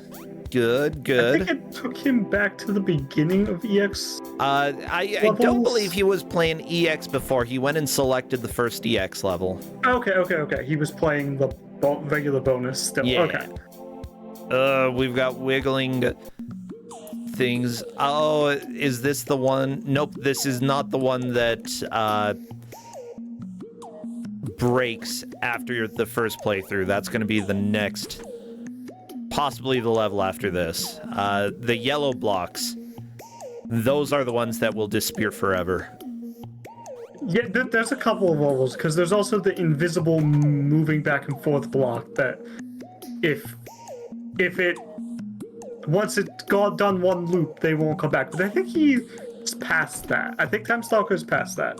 Good. I think it took him back to the beginning of EX. I don't believe he was playing EX before. He went and selected the first EX level. Okay. He was playing the regular bonus still. Yeah. Okay. We've got wiggling things. Oh, is this the one? Nope, this is not the one that breaks after the first playthrough. That's going to be the next, possibly the level after this. The yellow blocks, those are the ones that will disappear forever. Yeah, there's a couple of levels, because there's also the invisible moving back and forth block that if it once it's done one loop, they won't come back. But I think he's past that. I think Time Stalker's past that.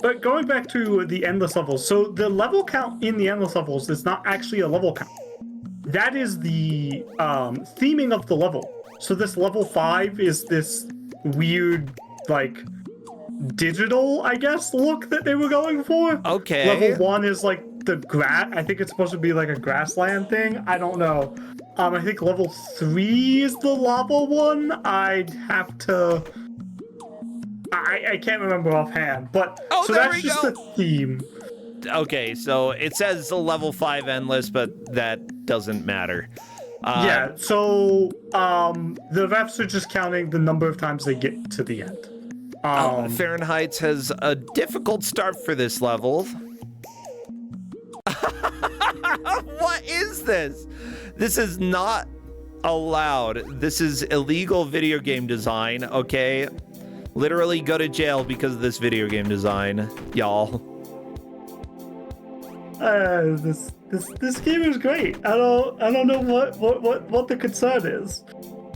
But going back to the endless levels, so the level count in the endless levels is not actually a level count. That is the theming of the level. So this level 5 is this weird, like, digital, I guess, look that they were going for. Okay. Level 1 is like the grass. I think it's supposed to be like a grassland thing. I don't know. I think level 3 is the lava one. I'd have to. I can't remember offhand, but so that's just the theme. Okay, so it says level 5 endless, but that doesn't matter. Yeah, so the refs are just counting the number of times they get to the end. Fahrenheit has a difficult start for this level. What is this? This is not allowed. This is illegal video game design, okay? Literally go to jail because of this video game design, y'all. This game is great. I don't know what the concern is.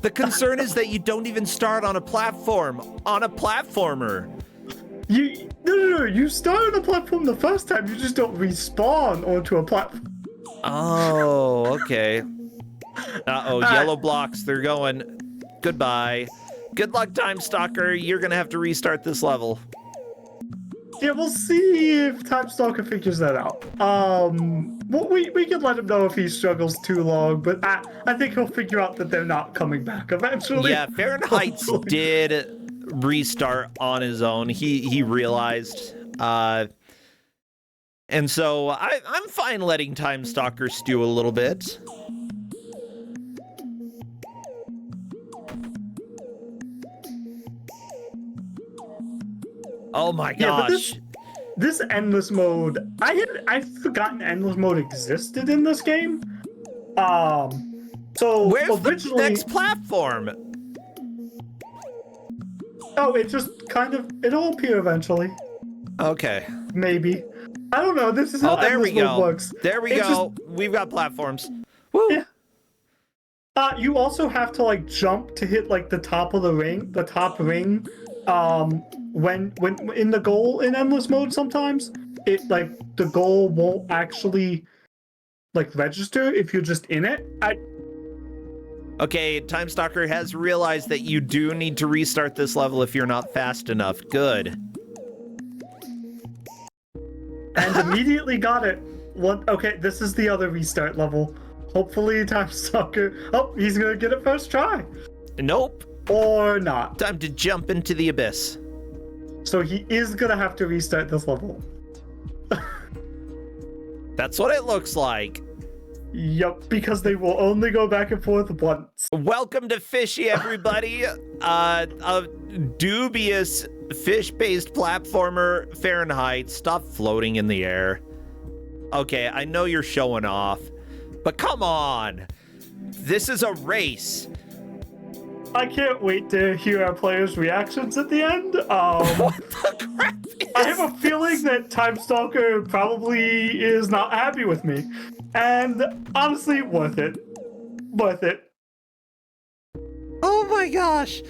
The concern is that you don't even start on a platform, on a platformer. No. You start on a platform the first time. You just don't respawn onto a platform. Oh, okay. Yellow blocks. They're going. Goodbye. Good luck, Time Stalker. You're gonna have to restart this level. Yeah, we'll see if Time Stalker figures that out. Well, we can let him know if he struggles too long, but I think he'll figure out that they're not coming back eventually. Yeah, Fahrenheit did restart on his own. He realized, and so I'm fine letting Time Stalker stew a little bit. Oh my gosh. Yeah, this endless mode, I'd forgotten endless mode existed in this game. So where's originally, the next platform? Oh, it just it'll appear eventually. Okay. Maybe. I don't know. This is how endless mode works. There we go. We've got platforms. Woo. Yeah. You also have to like jump to hit like the top of the ring, the top ring. When in the goal in endless mode, sometimes it like the goal won't actually like register if you're just in it. Okay, Time Stalker has realized that you do need to restart this level if you're not fast enough. Good. and immediately got it. Okay, this is the other restart level. Hopefully, Time Stalker. Oh, he's gonna get it first try. Nope. Or not. Time to jump into the abyss. So he is gonna have to restart this level. That's what it looks like. Yup, because they will only go back and forth once. Welcome to Fishy, everybody. A dubious fish-based platformer, Fahrenheit. Stop floating in the air. Okay, I know you're showing off, but come on. This is a race. I can't wait to hear our players' reactions at the end. What the crap is I have a feeling that Time Stalker probably is not happy with me. And honestly, worth it. Worth it. Oh my gosh.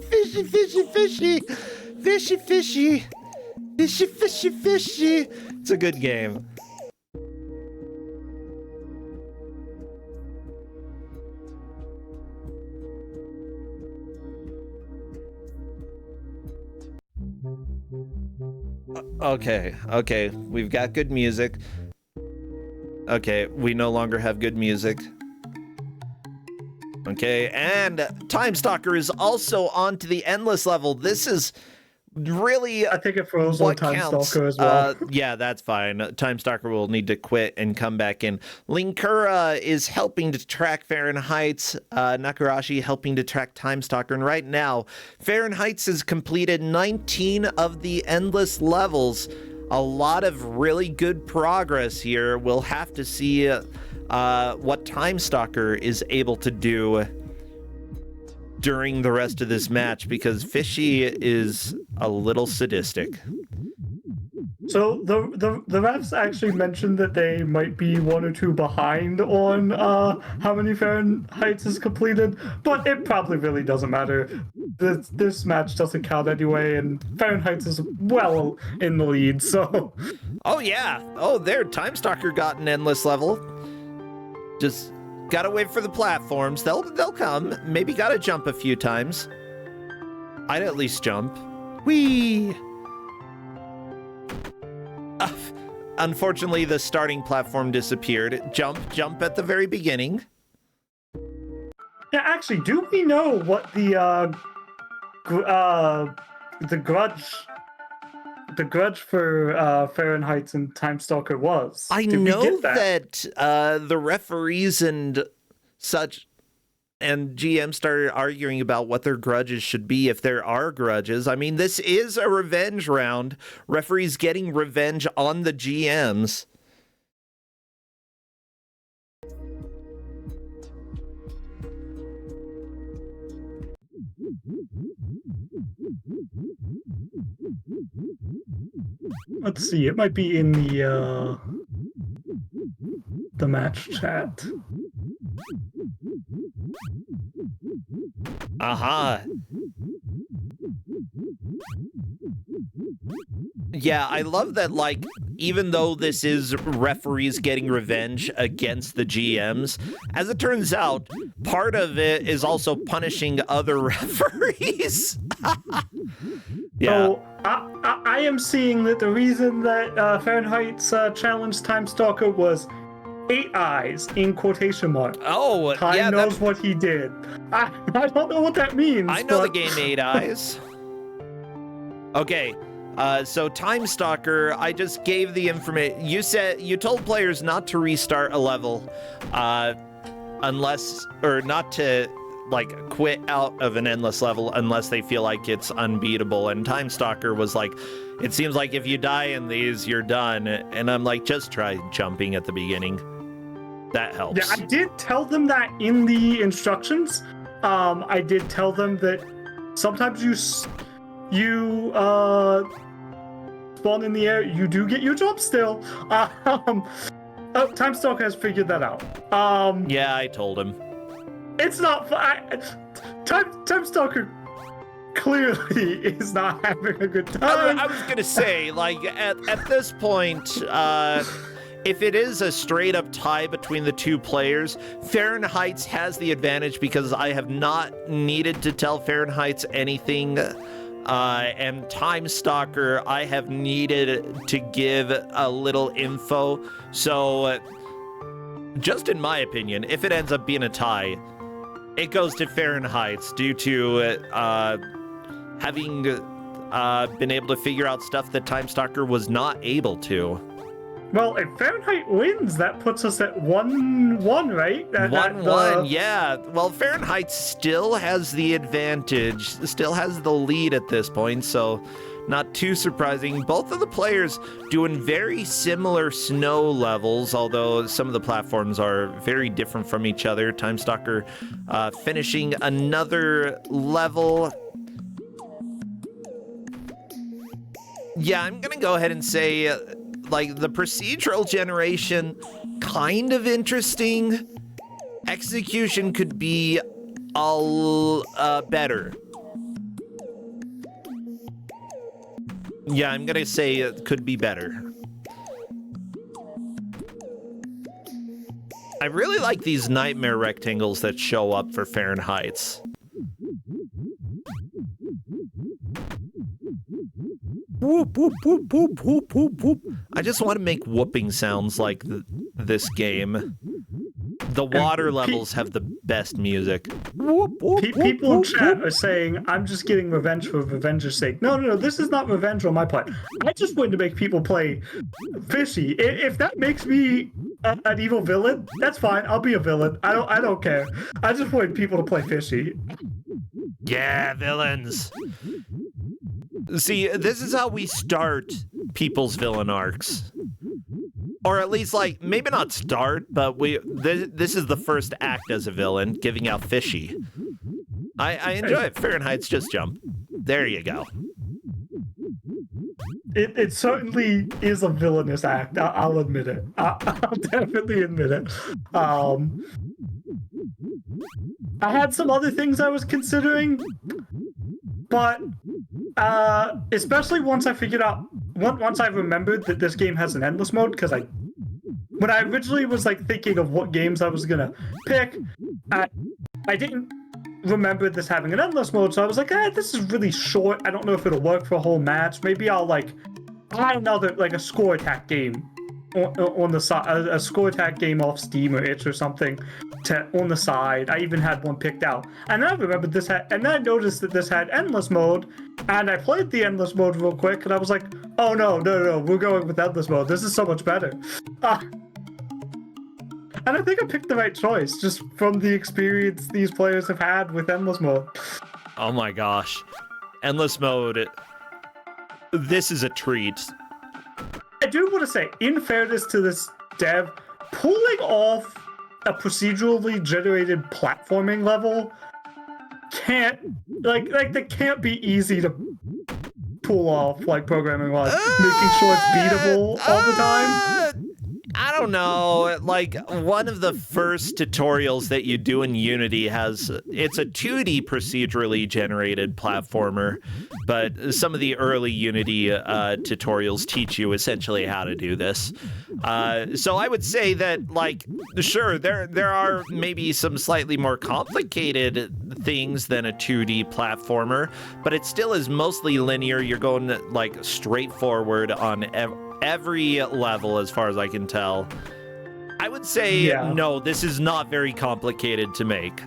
Fishy, fishy, fishy. Fishy, fishy. Fishy, fishy, fishy. It's a good game. Okay, we've got good music. Okay, we no longer have good music. Okay, and Time Stalker is also on to the endless level. This is really I think it froze on Time Stalker as well. Yeah, that's fine. Time Stalker will need to quit and come back in. Linkura is helping to track Fahrenheit. Nakarashi helping to track Time Stalker. And right now, Fahrenheit has completed 19 of the endless levels. A lot of really good progress here. We'll have to see what Time Stalker is able to do during the rest of this match, because Fishy is a little sadistic. So the refs actually mentioned that they might be 1 or 2 behind on how many Fahrenheit is completed, but it probably really doesn't matter. This match doesn't count anyway, and Fahrenheit is well in the lead. So. Oh yeah. Oh, there. Time Stalker got an endless level. Just gotta wait for the platforms. They'll come. Maybe gotta jump a few times. I'd at least jump. Whee! Unfortunately, the starting platform disappeared. Jump at the very beginning. Yeah, actually, do we know what the grudge for Fahrenheit and Time Stalker was? I know that the referees and such and GM started arguing about what their grudges should be, if there are grudges. I mean, this is a revenge round. Referees getting revenge on the GMs. Let's see, it might be in the match chat. Aha. Yeah, I love that, like, even though this is referees getting revenge against the GMs, as it turns out, part of it is also punishing other referees. Yeah. So I am seeing that the reason that Fahrenheit's challenge Time Stalker was 8 eyes in quotation marks. Oh, Time yeah, knows what he did. I don't know what that means. I know the game 8 eyes. Okay. So Time Stalker, I just gave the information. You told players not to restart a level, unless, or not to, like, quit out of an endless level unless they feel like it's unbeatable. And Time Stalker was like, it seems like if you die in these, you're done. And I'm like, just try jumping at the beginning. That helps. Yeah, I did tell them that in the instructions. I did tell them that sometimes you spawn in the air, you do get your jump still. Time Stalker has figured that out. Yeah, I told him. It's not. Time Stalker clearly is not having a good time. I was gonna say, like, at this point, if it is a straight up tie between the two players, Fahrenheit has the advantage because I have not needed to tell Fahrenheit anything and Time Stalker, I have needed to give a little info. So, just in my opinion, if it ends up being a tie, it goes to Fahrenheit's due to having been able to figure out stuff that Time Stalker was not able to. Well, if Fahrenheit wins, that puts us at 1-1, right? 1-1, yeah. Well, Fahrenheit still has the advantage, still has the lead at this point, so not too surprising. Both of the players doing very similar snow levels, although some of the platforms are very different from each other. Time Stalker finishing another level. Yeah, I'm gonna go ahead and say, like, the procedural generation, kind of interesting. Execution could be better. Yeah, I'm gonna say it could be better. I really like these nightmare rectangles that show up for Fahrenheit's. Whoop, whoop, whoop, whoop, whoop, whoop, whoop. I just want to make whooping sounds like this game. The water levels have the best music. Whoop, whoop, People in chat are saying, I'm just getting revenge for revenge's sake. No, this is not revenge on my part. I just wanted to make people play Fishy. If that makes me an evil villain, that's fine. I'll be a villain. I don't care. I just wanted people to play Fishy. Yeah, villains. See, this is how we start people's villain arcs. Or at least, like, maybe not start, but this is the first act as a villain, giving out Fishy. I enjoy it. Fahrenheit's just jump. There you go. It certainly is a villainous act. I'll admit it. I'll definitely admit it. I had some other things I was considering, but especially once I figured out, once I remembered that this game has an endless mode, because when I originally was like thinking of what games I was gonna pick, I didn't remember this having an endless mode, so I was like, this is really short. I don't know if it'll work for a whole match. Maybe I'll add another, like a score attack game on the side, a score attack game off Steam or itch or something on the side. I even had one picked out, and then I remembered this and then I noticed that this had endless mode, and I played the endless mode real quick, and I was like, oh no, we're going with endless mode. This is so much better. And I think I picked the right choice, just from the experience these players have had with endless mode. Oh my gosh. Endless mode. This is a treat. I do want to say, in fairness to this dev, pulling off a procedurally generated platforming level can't, that can't be easy to pull off, like, programming-wise. Making sure it's beatable all the time. I don't know, like, one of the first tutorials that you do in Unity it's a 2D procedurally generated platformer, but some of the early Unity tutorials teach you essentially how to do this. So I would say that, like, sure, there are maybe some slightly more complicated things than a 2D platformer, but it still is mostly linear. You're going, like, straight forward on every level, as far as I can tell. I would say, no, this is not very complicated to make.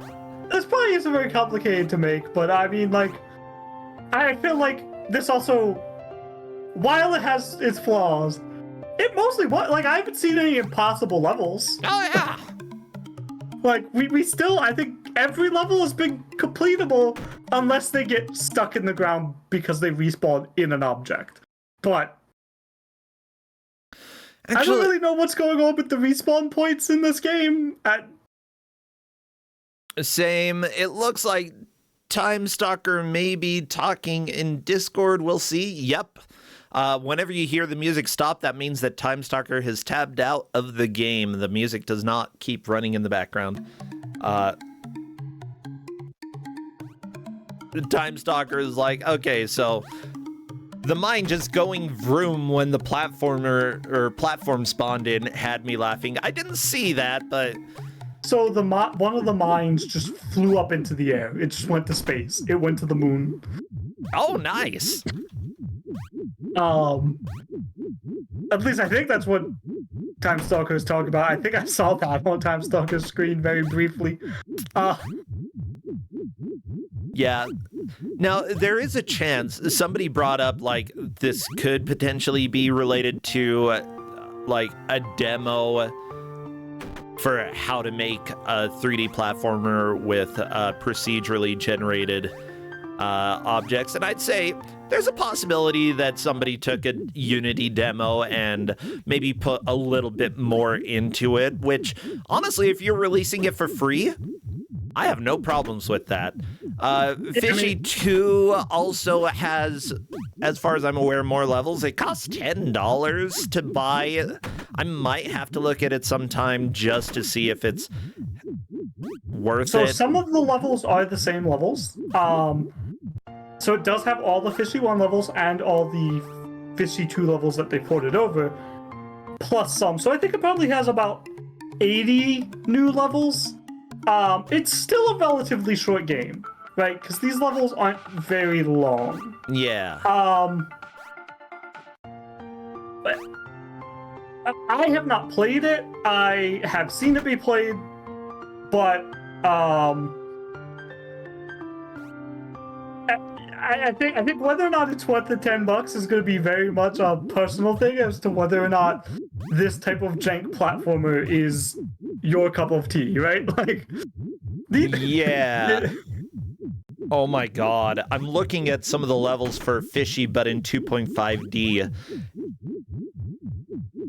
This probably isn't very complicated to make, but I mean, like, I feel like this also, while it has its flaws, it mostly, like, I haven't seen any impossible levels. Oh, yeah! Like, we still, I think every level has been completable, unless they get stuck in the ground because they respawn in an object. But actually, I don't really know what's going on with the respawn points in this game. Same. It looks like Time Stalker may be talking in Discord. We'll see. Yep. Whenever you hear the music stop, that means that Time Stalker has tabbed out of the game. The music does not keep running in the background. Time Stalker is like, okay, so the mine just going vroom when the platform spawned in had me laughing. I didn't see that, but so one of the mines just flew up into the air. It just went to space. It went to the moon. Oh, nice. At least I think that's what Time Stalker's talking about. I think I saw that on Time Stalker's screen very briefly. Yeah. Now, there is a chance somebody brought up, like, this could potentially be related to, like, a demo for how to make a 3D platformer with procedurally generated objects. And I'd say there's a possibility that somebody took a Unity demo and maybe put a little bit more into it, which, honestly, if you're releasing it for free, I have no problems with that. Fishy 2 also has, as far as I'm aware, more levels. It costs $10 to buy. I might have to look at it sometime just to see if it's worth it. So some of the levels are the same levels. So it does have all the Fishy 1 levels and all the Fishy 2 levels that they ported over, plus some. So I think it probably has about 80 new levels. It's still a relatively short game, right? Because these levels aren't very long. Yeah. But I have not played it. I have seen it be played, but I think whether or not it's worth the $10 is going to be very much a personal thing as to whether or not this type of jank platformer is your cup of tea, right? Like, yeah. Oh my god. I'm looking at some of the levels for Fishy, but in 2.5D.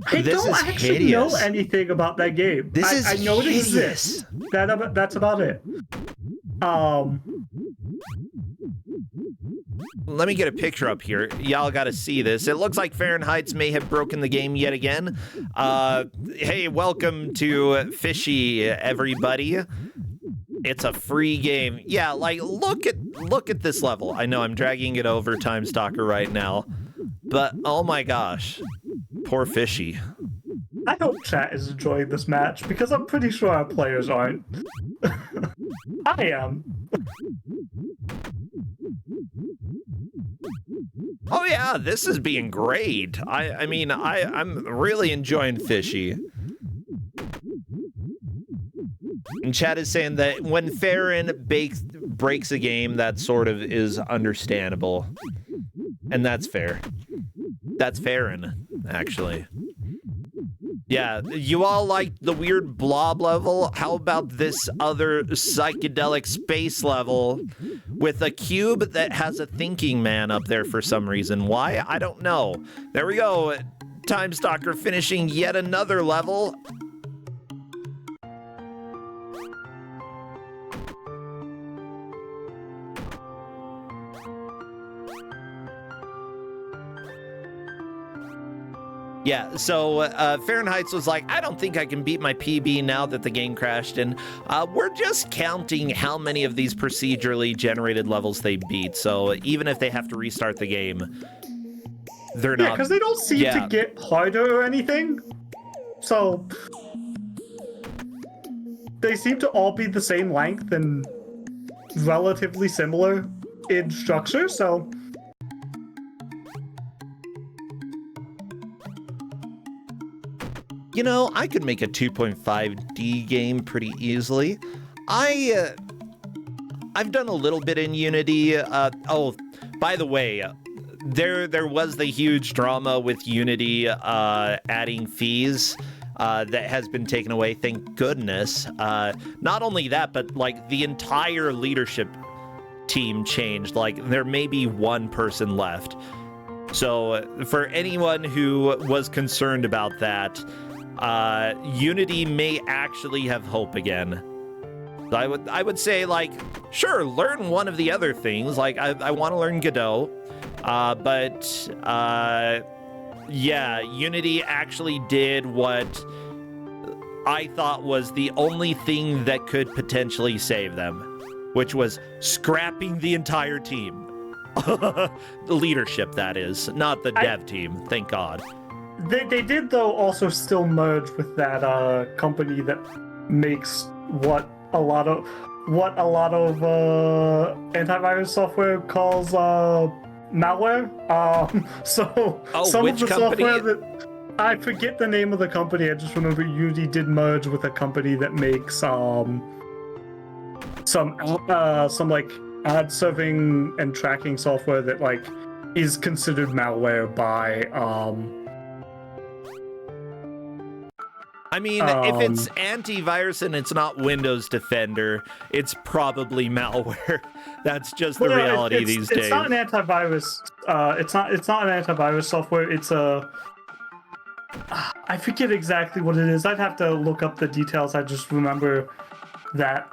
I don't actually know anything about that game. I know it exists. That's about it. Let me get a picture up here. Y'all got to see this. It looks like Fahrenheit's may have broken the game yet again. Hey, welcome to Fishy, everybody. It's a free game. Yeah, like, look at this level. I know I'm dragging it over Time Stalker right now, but oh my gosh, poor Fishy. I hope chat is enjoying this match because I'm pretty sure our players aren't. I am. Oh yeah, this is being great. I mean, I'm really enjoying Fishy. And chat is saying that when Farron breaks a game, that sort of is understandable. And that's fair. That's Farron, actually. Yeah, you all like the weird blob level? How about this other psychedelic space level with a cube that has a thinking man up there for some reason? Why? I don't know. There we go. Time Stalker finishing yet another level. Yeah, so Fahrenheit was like, I don't think I can beat my PB now that the game crashed, and we're just counting how many of these procedurally generated levels they beat, so even if they have to restart the game, they're not... Yeah, because they don't seem to get harder or anything, so... They seem to all be the same length and relatively similar in structure, so... You know, I could make a 2.5D game pretty easily. I've done a little bit in Unity. Oh, by the way, there was the huge drama with Unity adding fees that has been taken away, thank goodness. Not only that, but like the entire leadership team changed. Like there may be one person left. So for anyone who was concerned about that, Unity may actually have hope again. I would say, like, sure, learn one of the other things. Like, I want to learn Godot, but yeah, Unity actually did what I thought was the only thing that could potentially save them, which was scrapping the entire team. The leadership, that is, not the dev team, thank God. They did, though, also still merge with that company that makes what a lot of what a lot of antivirus software calls malware. Some which of the company? software that I forget the name of the company. I just remember Unity did merge with a company that makes some like ad serving and tracking software that like is considered malware by I mean, if it's antivirus and it's not Windows Defender, it's probably malware. That's just the reality these days. It's not an antivirus. It's not an antivirus software. It's a. I forget exactly what it is. I'd have to look up the details. I just remember that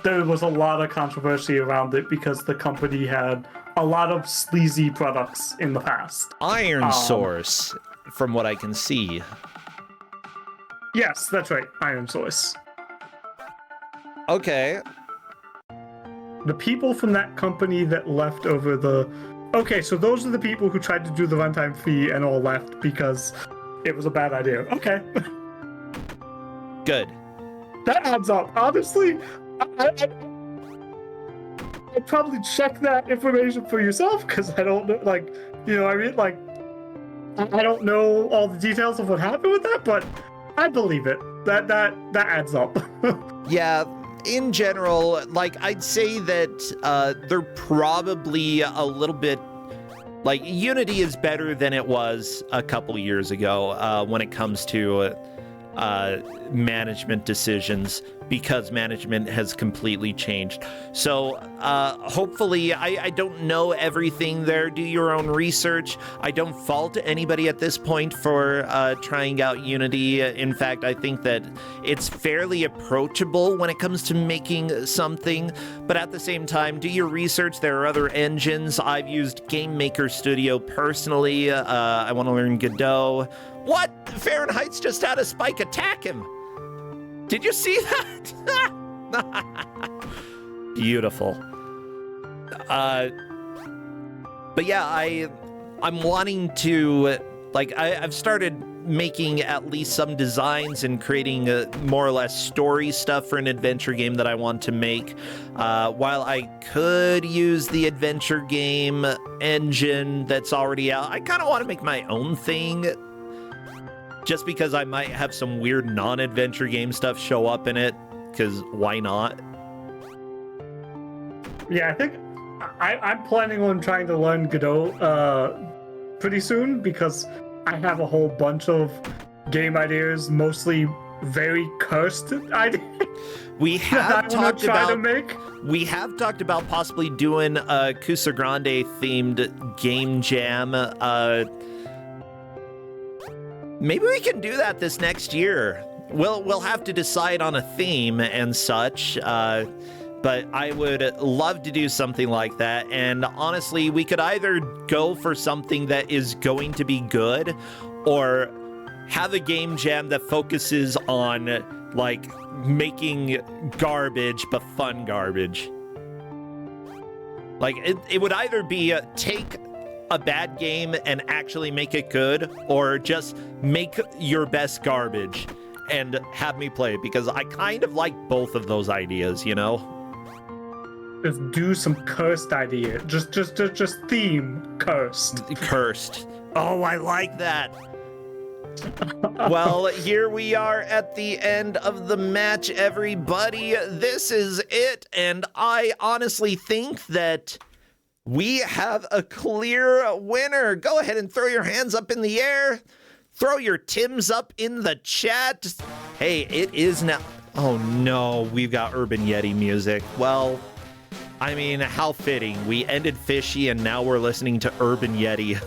there was a lot of controversy around it because the company had a lot of sleazy products in the past. Iron Source, from what I can see. Yes, that's right. Iron Source. Okay. The people from that company that left over the... Okay, so those are the people who tried to do the runtime fee and all left because it was a bad idea. Okay. Good. That adds up. Honestly, I'd probably check that information for yourself because I don't know, like, you know what I mean? Like, I don't know all the details of what happened with that, but I believe it. That adds up. Yeah, in general, like, I'd say that they're probably a little bit... Like, Unity is better than it was a couple years ago when it comes to management decisions, because management has completely changed. So hopefully, I don't know everything there. Do your own research. I don't fault anybody at this point for trying out Unity. In fact, I think that it's fairly approachable when it comes to making something. But at the same time, do your research. There are other engines. I've used Game Maker Studio personally. I want to learn Godot. What? Fahrenheit's just had a spike attack him. Did you see that? Beautiful. But yeah, I'm wanting to, like, I've started making at least some designs and creating more or less story stuff for an adventure game that I want to make. While I could use the adventure game engine that's already out, I kind of want to make my own thing. Just because I might have some weird non-adventure game stuff show up in it, because why not? Yeah, I think I'm planning on trying to learn Godot pretty soon, because I have a whole bunch of game ideas, mostly very cursed ideas. We have talked about possibly doing a Kusogrand8 themed game jam. Maybe we can do that this next year. We'll have to decide on a theme and such, but I would love to do something like that. And honestly, we could either go for something that is going to be good, or have a game jam that focuses on, like, making garbage, but fun garbage. Like, it would either be take a bad game and actually make it good, or just make your best garbage and have me play it, because I kind of like both of those ideas, you know? Just do some cursed idea. Just theme cursed. Cursed. Oh, I like that. Well, here we are at the end of the match, everybody. This is it, and I honestly think that we have a clear winner. Go ahead and throw your hands up in the air. Throw your Tims up in the chat. Hey, it is now... Oh no, we've got Urban Yeti music. Well, I mean, how fitting. We ended Fishy and now we're listening to Urban Yeti.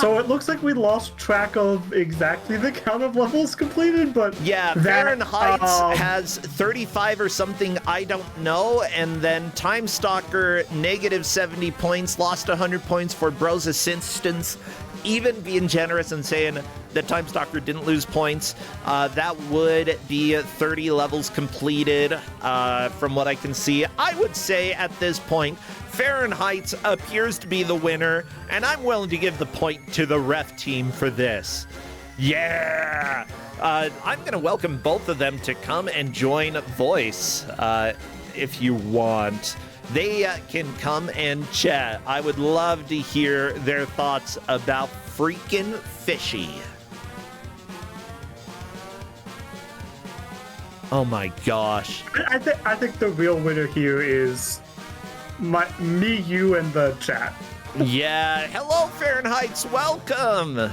So it looks like we lost track of exactly the count of levels completed, but... Yeah, Fahrenheit has 35 or something, I don't know, and then Time Stalker, negative 70 points, lost 100 points for Bro's assistance, even being generous and saying that Time Stalker didn't lose points. That would be 30 levels completed, from what I can see. I would say at this point, Fahrenheit appears to be the winner, and I'm willing to give the point to the ref team for this. Yeah! I'm going to welcome both of them to come and join Voice if you want. They can come and chat. I would love to hear their thoughts about freaking Fishy. Oh my gosh. I think the real winner here is me, you, and the chat. Yeah. Hello, Fahrenheit's. Welcome.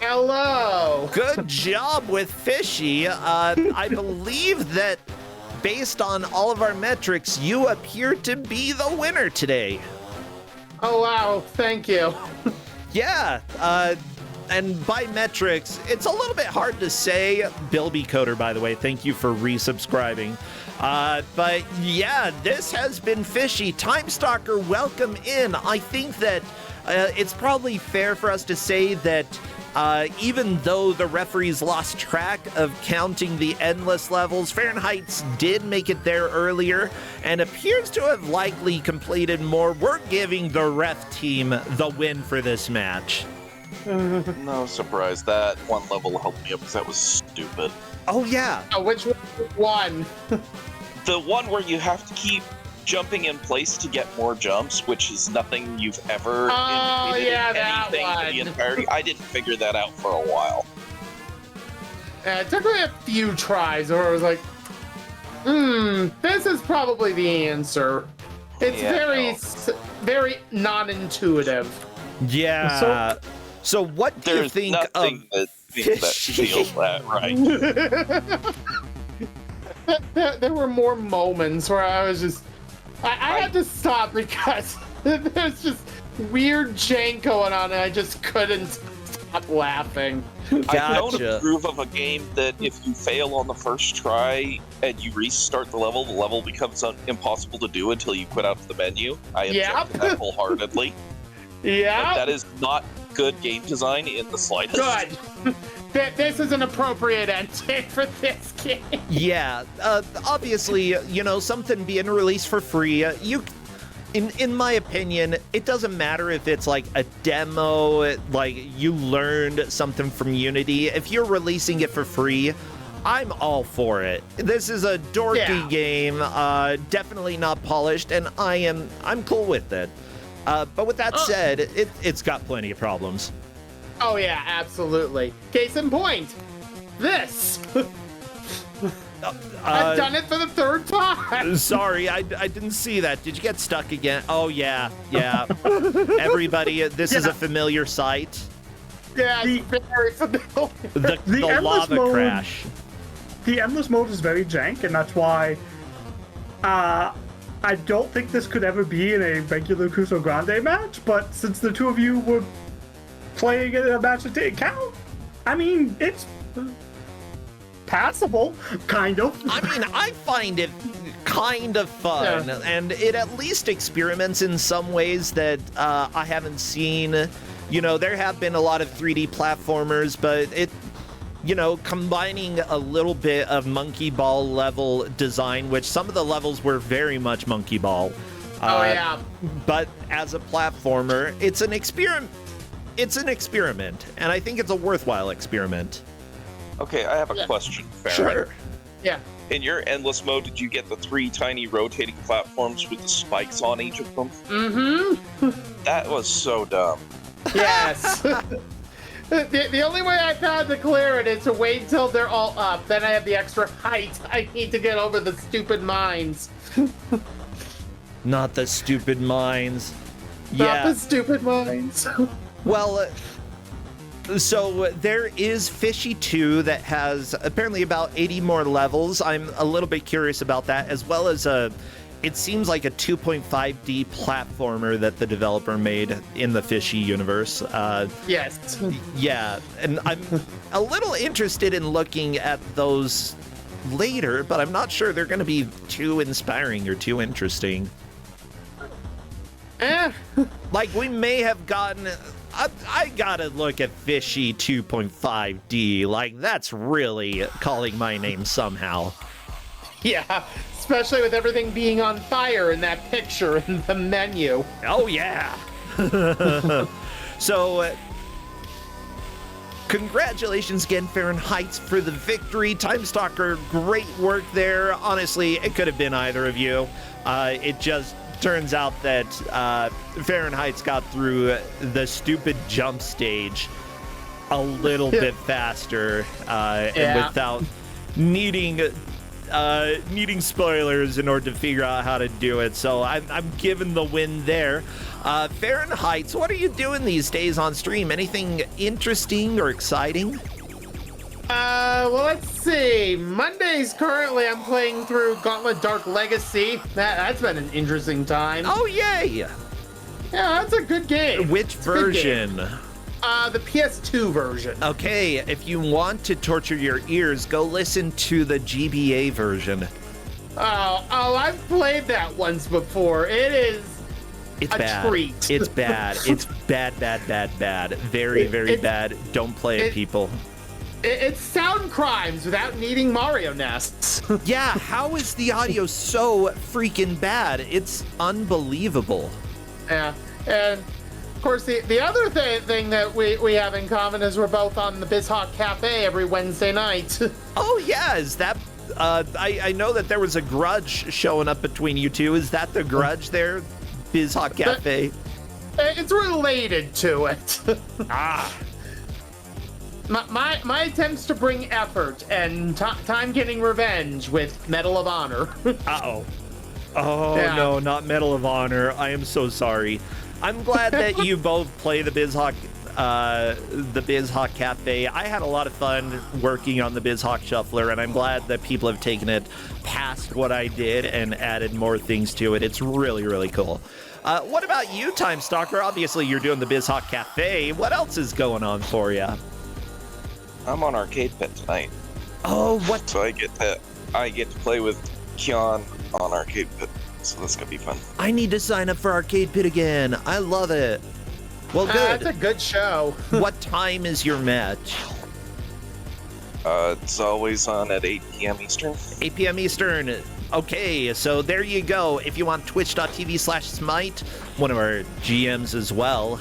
Hello. Good job with Fishy. I believe that based on all of our metrics, you appear to be the winner today. Oh, wow. Thank you. Yeah. And by metrics, it's a little bit hard to say. Bill B. Coder, by the way, thank you for resubscribing. But yeah, this has been Fishy. Time Stalker, welcome in. I think that it's probably fair for us to say that even though the referees lost track of counting the endless levels, Fahrenheit's did make it there earlier and appears to have likely completed more. We're giving the ref team the win for this match. No surprise. That one level helped me up because that was stupid. Oh, yeah. Which one? The one where you have to keep jumping in place to get more jumps, which is nothing you've ever indicated in anything in the entirety. I didn't figure that out for a while. It took me a few tries where I was like, this is probably the answer. It's very non-intuitive. Yeah. So what do you think of nothing that feels that right. There were more moments where I was just... I had to stop because there's just weird jank going on and I just couldn't stop laughing. Gotcha. I don't approve of a game that if you fail on the first try and you restart the level becomes impossible to do until you quit out of the menu. I object to that wholeheartedly. Yeah. That is not good game design in the slightest. Good. This is an appropriate ending for this game. Yeah, obviously, something being released for free, in my opinion, it doesn't matter if it's like a demo, like you learned something from Unity. If you're releasing it for free, I'm all for it. This is a dorky game, definitely not polished, and I'm cool with it. But with that said, it's got plenty of problems. Oh yeah, absolutely. Case in point, this. I've done it for the third time. Sorry, I didn't see that. Did you get stuck again? Oh yeah. Everybody, this is a familiar sight. Yeah, it's very familiar. The lava crash. The endless mode is very jank, and that's why I don't think this could ever be in a regular Kusogrand8 match, but since the two of you were playing in a match that didn't count, I mean, it's passable, kind of. I mean, I find it kind of fun, and it at least experiments in some ways that I haven't seen. There have been a lot of 3D platformers, but it, combining a little bit of monkey ball level design, which some of the levels were very much monkey ball. But as a platformer, it's an experiment. It's an experiment, and I think it's a worthwhile experiment. Okay, I have a question, Farron. Sure. Yeah. In your endless mode, did you get the 3 tiny rotating platforms with the spikes on each of them? Mm-hmm. That was so dumb. Yes. The only way I found to clear it is to wait until they're all up. Then I have the extra height I need to get over the stupid mines. Not the stupid mines. Not the stupid mines. Well, so there is Fishy 2 that has apparently about 80 more levels. I'm a little bit curious about that, as well as it seems like a 2.5D platformer that the developer made in the Fishy universe. Yes. Yeah, and I'm a little interested in looking at those later, but I'm not sure they're going to be too inspiring or too interesting. Like, we may have gotten... I gotta look at Fishy 2.5D. Like, that's really calling my name somehow. Yeah, especially with everything being on fire in that picture in the menu. Oh, yeah. So, Congratulations again, Fahrenheit, for the victory. Time Stalker, great work there. Honestly, it could have been either of you. It just turns out that Fahrenheit's got through the stupid jump stage a little bit faster and without needing spoilers in order to figure out how to do it. So I'm giving the win there. Fahrenheit, what are you doing these days on stream? Anything interesting or exciting? Well, let's see. Mondays currently I'm playing through Gauntlet Dark Legacy. That's been an interesting time. Oh, yay! Yeah, that's a good game. Which version? The PS2 version. Okay, if you want to torture your ears, go listen to the GBA version. Oh, I've played that once before. It's bad. Treat. It's bad. It's bad. Very bad. Don't play it, people. It's sound crimes without needing Mario nests. Yeah, how is the audio so freaking bad? It's unbelievable. Yeah, and of course the other thing that we have in common is we're both on the BizHawk Cafe every Wednesday night. Oh yeah, is that... I know that there was a grudge showing up between you two. Is that the grudge there? BizHawk Cafe? It's related to it. My attempts to bring effort and time getting revenge with Medal of Honor. Uh-oh. Oh, yeah. No, not Medal of Honor. I am so sorry. I'm glad that you both play the BizHawk Cafe. I had a lot of fun working on the BizHawk Shuffler, and I'm glad that people have taken it past what I did and added more things to it. It's really, really cool. What about you, Time Stalker? Obviously, you're doing the BizHawk Cafe. What else is going on for you? I'm on Arcade Pit tonight. Oh, what? So I get to play with Kion on Arcade Pit. So that's gonna be fun. I need to sign up for Arcade Pit again. I love it. Well, good. That's a good show. What time is your match? It's always on at 8 p.m. Eastern. 8 p.m. Eastern. Okay, so there you go. If you want twitch.tv/Smite, one of our GMs as well,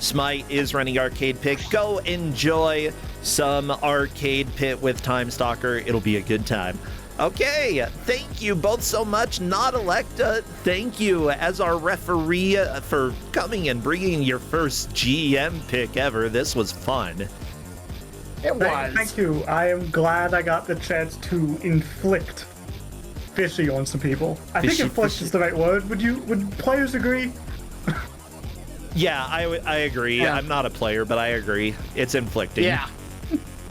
Smite is running Arcade Pit. Go enjoy some Arcade Pit with Time Stalker. It'll be a good time. Okay, thank you both so much. Not Electa, thank you as our referee for coming and bringing your first GM pick ever. This was fun. It was. Thank you. I am glad I got the chance to inflict Fishy on some people. I think inflict is the right word. Would players agree? Yeah, I agree. Yeah. I'm not a player, but I agree. It's inflicting. Yeah,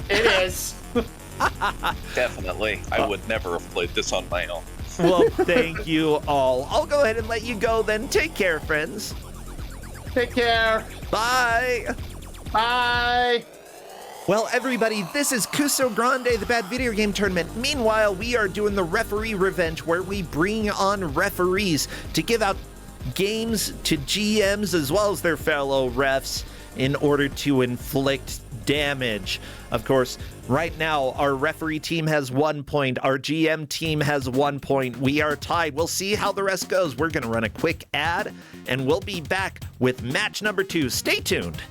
it is. Definitely. I would never have played this on my own. Well, thank you all. I'll go ahead and let you go then. Take care, friends. Take care. Bye. Bye. Well, everybody, this is Kusogrand8, the Bad Video Game Tournament. Meanwhile, we are doing the Referee Revenge, where we bring on referees to give out games to GMs as well as their fellow refs in order to inflict damage. Of course, right now, our referee team has 1 point. Our GM team has 1 point. We are tied. We'll see how the rest goes. We're going to run a quick ad, and we'll be back with match number 2. Stay tuned.